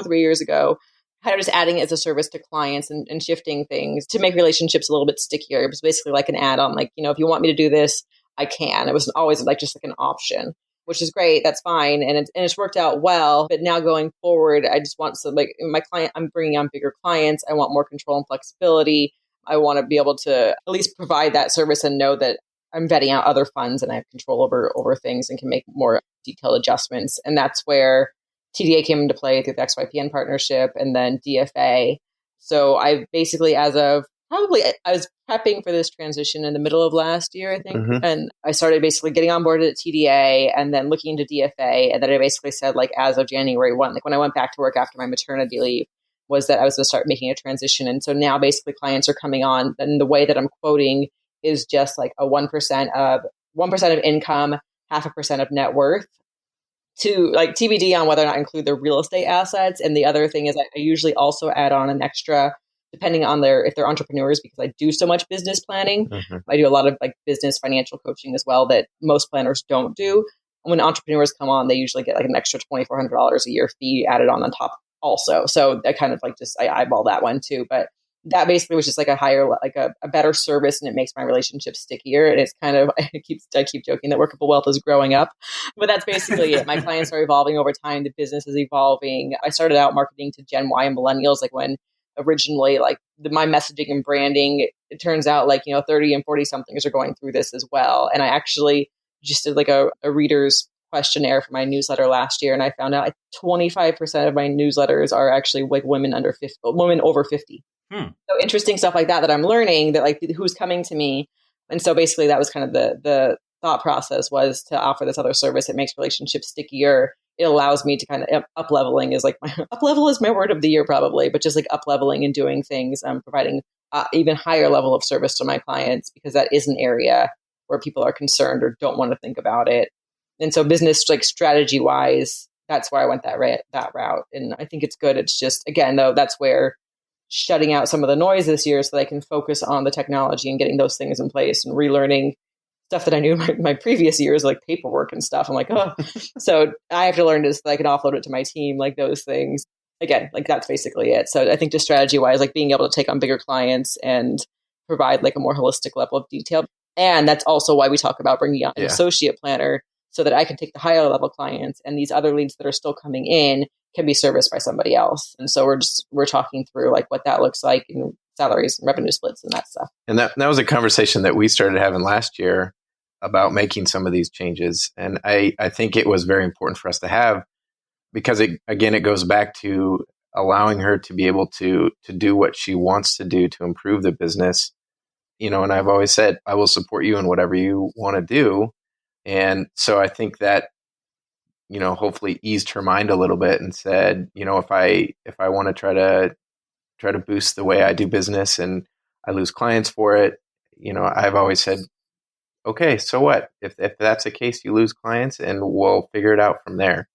kind of just adding it as a service to clients and shifting things to make relationships a little bit stickier. It was basically like an add-on, like, if you want me to do this, I can. It was always like just like an option, which is great. That's fine. And it's worked out well. But now going forward, I just want to, like, my client, I'm bringing on bigger clients. I want more control and flexibility. I want to be able to at least provide that service and know that I'm vetting out other funds and I have control over things and can make more detailed adjustments. And that's where TDA came into play through the XYPN partnership, and then DFA. So I basically, as of probably, I was prepping for this transition in the middle of last year, I think. Mm-hmm. And I started basically getting on board at TDA and then looking into DFA. And then I basically said, like, as of January 1, like when I went back to work after my maternity leave, was that I was going to start making a transition. And so now basically clients are coming on, and the way that I'm quoting is just like a 1% of income, 0.5% of net worth, to like TBD on whether or not include their real estate assets. And the other thing is I usually also add on an extra, depending on if they're entrepreneurs, because I do so much business planning. Mm-hmm. I do a lot of like business financial coaching as well that most planners don't do. When entrepreneurs come on, they usually get like an extra $2,400 a year fee added on top also. So I kind of like I eyeball that one too. But that basically was just like a higher, like a better service, and it makes my relationship stickier. And it's kind of, I keep joking that Workable Wealth is growing up, but that's basically it. My clients are evolving over time. The business is evolving. I started out marketing to Gen Y and millennials, like when originally like my messaging and branding, it turns out like, 30 and 40 somethings are going through this as well. And I actually just did like a reader's questionnaire for my newsletter last year. And I found out like 25% of my newsletters are actually like women over 50. So interesting stuff like that I'm learning, that like who's coming to me. And so basically that was kind of the thought process, was to offer this other service. It makes relationships stickier. It allows me to kind of up-leveling is like up-level is my word of the year probably, but just like up-leveling and doing things, providing even higher level of service to my clients, because that is an area where people are concerned or don't want to think about it. And so business, like strategy wise, that's where I went that route. And I think it's good. It's just, again, though, that's where shutting out some of the noise this year so that I can focus on the technology and getting those things in place and relearning stuff that I knew in my previous years, like paperwork and stuff. I'm like, oh, so I have to learn this so that I can offload it to my team, like those things. Again, like that's basically it. So I think just strategy wise, like being able to take on bigger clients and provide like a more holistic level of detail. And that's also why we talk about bringing on an associate planner, so that I can take the higher level clients, and these other leads that are still coming in can be serviced by somebody else. And so we're talking through like what that looks like, and salaries and revenue splits and that stuff. And that was a conversation that we started having last year about making some of these changes. And I think it was very important for us to have because it goes back to allowing her to be able to do what she wants to do to improve the business. And I've always said, I will support you in whatever you want to do. And so I think that, hopefully eased her mind a little bit and said, if I want to try to boost the way I do business and I lose clients for it, I've always said, okay, so what? If that's the case, you lose clients and we'll figure it out from there.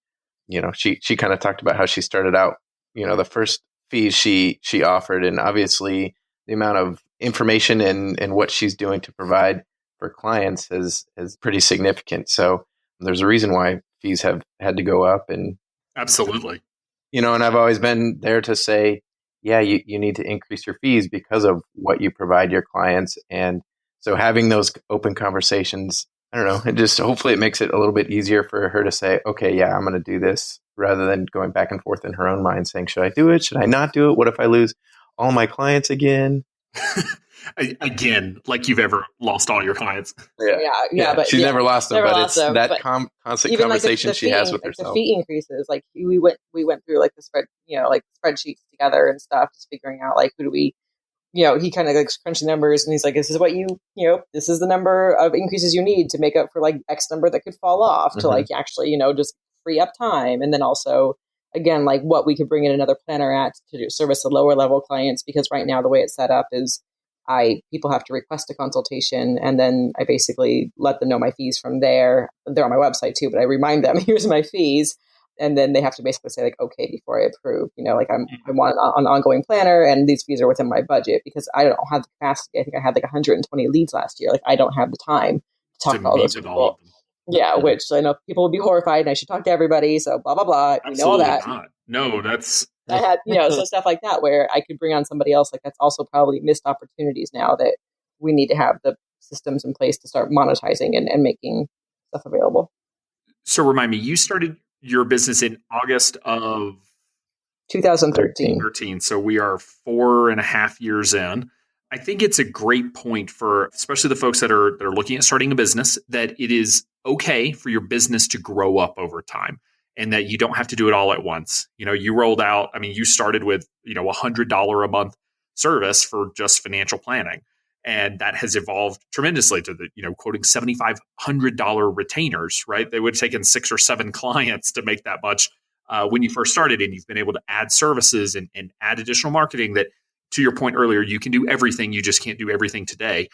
She kind of talked about how she started out, the first fees she offered, and obviously the amount of information and what she's doing to provide for clients is pretty significant. So there's a reason why fees have had to go up. And absolutely, and I've always been there to say, yeah, you need to increase your fees because of what you provide your clients. And so having those open conversations, I don't know, it just hopefully it makes it a little bit easier for her to say, okay, yeah, I'm going to do this, rather than going back and forth in her own mind saying, should I do it? Should I not do it? What if I lose all my clients again? Again, like you've ever lost all your clients. Yeah. But she's never lost them. But it's that constant conversation she has with herself. The fee increases, like we went through like the spread, like spreadsheets together and stuff, just figuring out like who do we, he kind of like crunched the numbers and he's like, this is what this is the number of increases you need to make up for like X number that could fall off to like actually, just free up time. And then also, again, like what we could bring in another planner at to do service the lower level clients, because right now the way it's set up is people have to request a consultation, and then I basically let them know my fees from there. They're on my website too, but I remind them, here's my fees. And then they have to basically say like, okay, before I approve, like I want an ongoing planner and these fees are within my budget, because I don't have the capacity. I think I had like 120 leads last year. Like I don't have the time to talk to all those people. Yeah, which I know people would be horrified and I should talk to everybody. So blah, blah, blah. Absolutely, we know all that. Not. No, that's... I had, so stuff like that where I could bring on somebody else. Like that's also probably missed opportunities now that we need to have the systems in place to start monetizing and making stuff available. So remind me, you started your business in August of 2013. So we are 4.5 years in. I think it's a great point for especially the folks that are looking at starting a business, that it is okay for your business to grow up over time and that you don't have to do it all at once. You rolled out, you started with, $100 a month service for just financial planning. And that has evolved tremendously to the, quoting $7,500 retainers, right? They would have taken 6 or 7 clients to make that much when you first started. And you've been able to add services and add additional marketing that, to your point earlier, you can do everything. You just can't do everything today.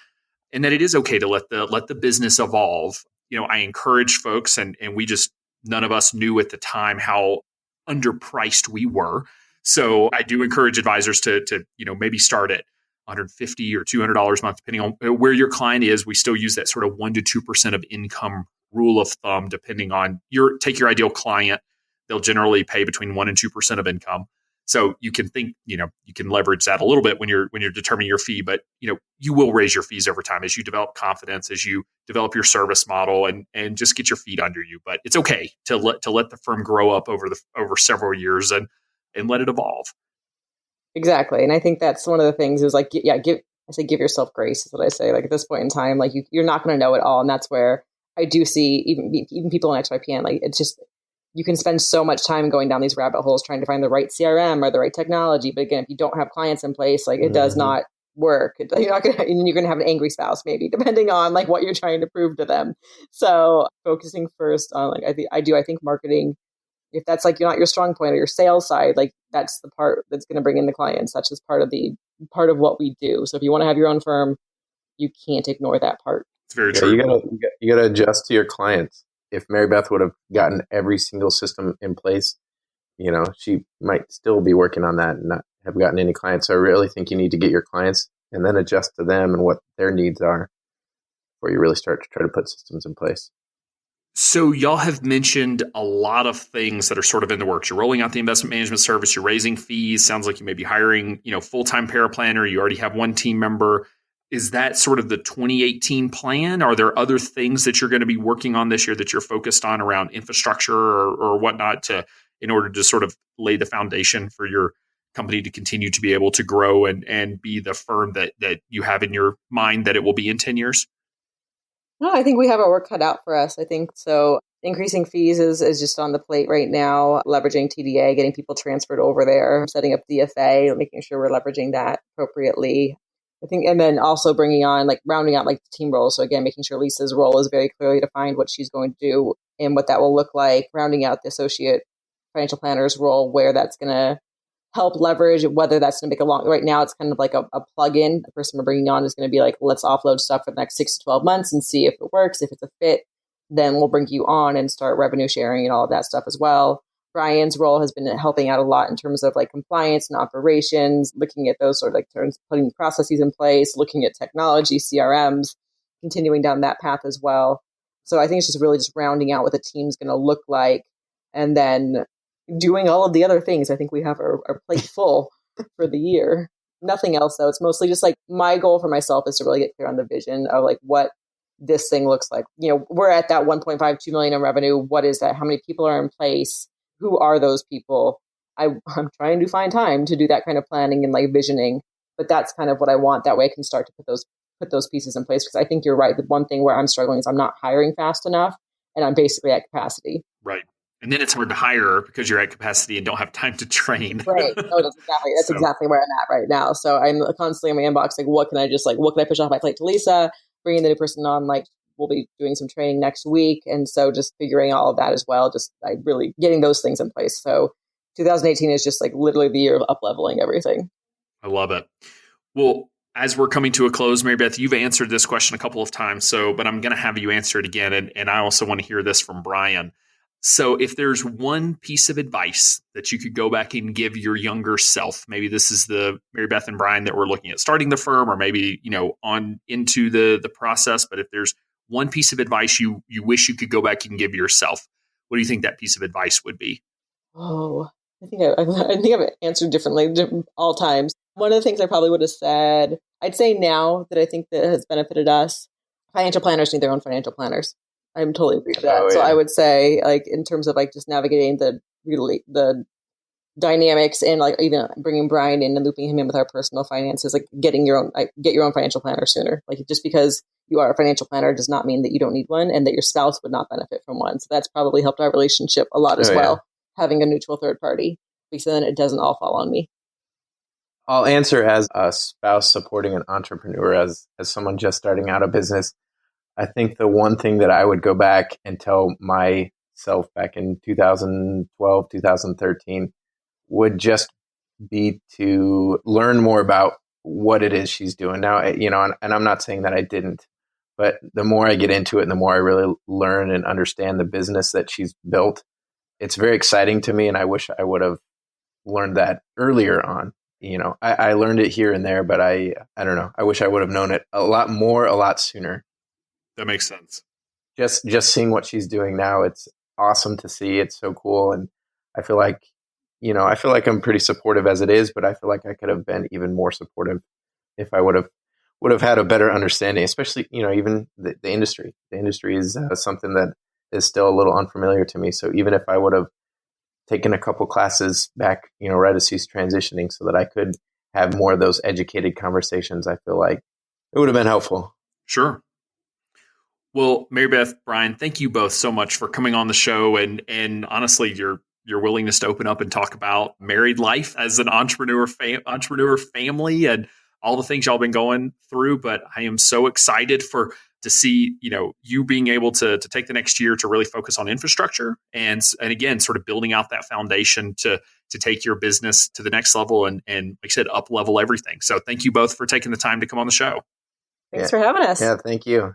And that it is okay to let the business evolve. I encourage folks, and we just, none of us knew at the time how underpriced we were. So I do encourage advisors to maybe start at $150 or $200 a month, depending on where your client is. We still use that sort of 1% to 2% of income rule of thumb, depending on take your ideal client. They'll generally pay between 1% and 2% of income. So you can think, you can leverage that a little bit when you're determining your fee, but you will raise your fees over time as you develop confidence, as you develop your service model and just get your feet under you. But it's okay to let the firm grow up over several years and let it evolve. Exactly. And I think that's one of the things is like, give yourself grace is what I say. Like at this point in time, like you're not going to know it all. And that's where I do see even people in XYPN, like it's just, you can spend so much time going down these rabbit holes trying to find the right CRM or the right technology. But again, if you don't have clients in place, like it does not work. You're not going to, and you're going to have an angry spouse maybe, depending on like what you're trying to prove to them. So focusing first on like, I think marketing, if that's like not your strong point or your sales side, like that's the part that's going to bring in the clients. That's just part of what we do. So if you want to have your own firm, you can't ignore that part. It's very true. You gotta adjust to your clients. If Mary Beth would have gotten every single system in place, she might still be working on that and not have gotten any clients. So I really think you need to get your clients and then adjust to them and what their needs are before you really start to try to put systems in place. So y'all have mentioned a lot of things that are sort of in the works. You're rolling out the investment management service. You're raising fees. Sounds like you may be hiring, full-time paraplanner. You already have one team member. Is that sort of the 2018 plan? Are there other things that you're going to be working on this year that you're focused on around infrastructure or whatnot in order to sort of lay the foundation for your company to continue to be able to grow and be the firm that you have in your mind that it will be in 10 years? No, I think we have our work cut out for us. I think so. increasing fees is just on the plate right now, leveraging TDA, getting people transferred over there, setting up DFA, making sure we're leveraging that appropriately. I think, and then also bringing on, like rounding out like the team roles. So again, making sure Lisa's role is very clearly defined, what she's going to do and what that will look like, rounding out the associate financial planner's role, where that's going to help leverage, whether that's going to make right now it's kind of like a plug-in. The person we're bringing on is going to be like, let's offload stuff for the next 6 to 12 months and see if it works. If it's a fit, then we'll bring you on and start revenue sharing and all of that stuff as well. Brian's role has been helping out a lot in terms of like compliance and operations, looking at those sort of like terms, putting processes in place, looking at technology, CRMs, continuing down that path as well. So I think it's just really just rounding out what the team's going to look like and then doing all of the other things. I think we have our plate full for the year. Nothing else though. It's mostly just like my goal for myself is to really get clear on the vision of like what this thing looks like. You know, we're at that 1.52 million in revenue. What is that? How many people are in place? Who are those people? I'm trying to find time to do that kind of planning and like visioning, but that's kind of what I want. That way I can start to put those pieces in place. Because I think you're right. The one thing where I'm struggling is I'm not hiring fast enough and I'm basically at capacity. Right. And then it's hard to hire because you're at capacity and don't have time to train. Right. Oh, that's exactly where I'm at right now. So I'm constantly in my inbox, like, what can I push off my plate to Lisa? Bringing the new person on, like, we'll be doing some training next week. And so just figuring all of that as well, just like really getting those things in place. So 2018 is just like literally the year of up-leveling everything. I love it. Well, as we're coming to a close, Mary Beth, you've answered this question a couple of times, but I'm going to have you answer it again. And I also want to hear this from Brian. So if there's one piece of advice that you could go back and give your younger self, maybe this is the Mary Beth and Brian that we're looking at starting the firm, or maybe, on into the process. But if there's one piece of advice you wish you could go back and give yourself, what do you think that piece of advice would be? Oh, I think I've answered differently all times. One of the things I probably would have said, I'd say now that I think that has benefited us, financial planners need their own financial planners. I'm totally agree with that. Oh, yeah. So I would say, like, in terms of like just navigating the dynamics and like even bringing Brian in and looping him in with our personal finances, like get your own financial planner sooner. Like, just because you are a financial planner does not mean that you don't need one and that your spouse would not benefit from one. So that's probably helped our relationship a lot as well, having a neutral third party, because then it doesn't all fall on me. I'll answer as a spouse supporting an entrepreneur, as someone just starting out a business. I think the one thing that I would go back and tell myself back in 2012, 2013 would just be to learn more about what it is she's doing now. And I'm not saying that I didn't, but the more I get into it and the more I really learn and understand the business that she's built, it's very exciting to me. And I wish I would have learned that earlier on. I learned it here and there, but I don't know. I wish I would have known it a lot more, a lot sooner. That makes sense. Just seeing what she's doing now, it's awesome to see. It's so cool. And I feel like, I'm pretty supportive as it is, but I feel like I could have been even more supportive if I would have had a better understanding, especially, even the industry. The industry is something that is still a little unfamiliar to me. So even if I would have taken a couple classes back, right as she's transitioning, so that I could have more of those educated conversations, I feel like it would have been helpful. Sure. Well, Mary Beth, Brian, thank you both so much for coming on the show, and honestly, your willingness to open up and talk about married life as an entrepreneur family and all the things y'all been going through. But I am so excited to see you being able to take the next year to really focus on infrastructure and again sort of building out that foundation to take your business to the next level and like I said, up level everything. So thank you both for taking the time to come on the show. Thanks for having us. Yeah, thank you.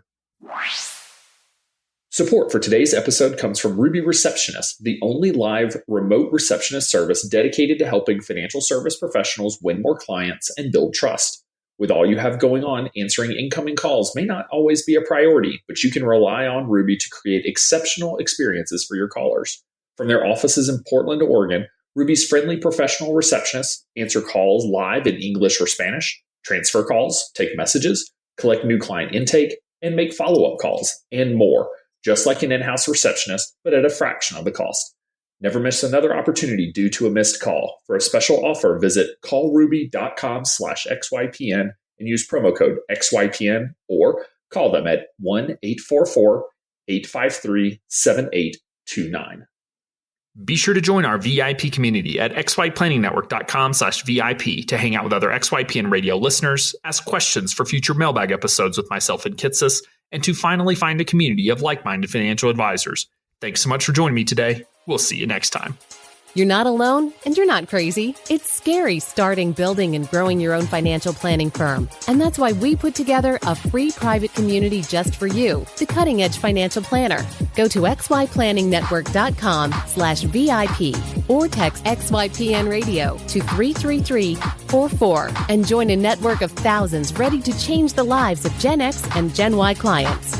Support for today's episode comes from Ruby Receptionist, the only live remote receptionist service dedicated to helping financial service professionals win more clients and build trust. With all you have going on, answering incoming calls may not always be a priority, but you can rely on Ruby to create exceptional experiences for your callers. From their offices in Portland, Oregon, Ruby's friendly professional receptionists answer calls live in English or Spanish, transfer calls, take messages, collect new client intake, and make follow-up calls, and more, just like an in-house receptionist, but at a fraction of the cost. Never miss another opportunity due to a missed call. For a special offer, visit callruby.com/XYPN and use promo code XYPN, or call them at 1-844 853-7829. Be sure to join our VIP community at xyplanningnetwork.com/VIP to hang out with other XYPN radio listeners, ask questions for future mailbag episodes with myself and Kitsis, and to finally find a community of like-minded financial advisors. Thanks so much for joining me today. We'll see you next time. You're not alone, and you're not crazy. It's scary starting, building, and growing your own financial planning firm. And that's why we put together a free private community just for you, the Cutting Edge Financial Planner. Go to xyplanningnetwork.com/VIP or text XYPN Radio to 33344 and join a network of thousands ready to change the lives of Gen X and Gen Y clients.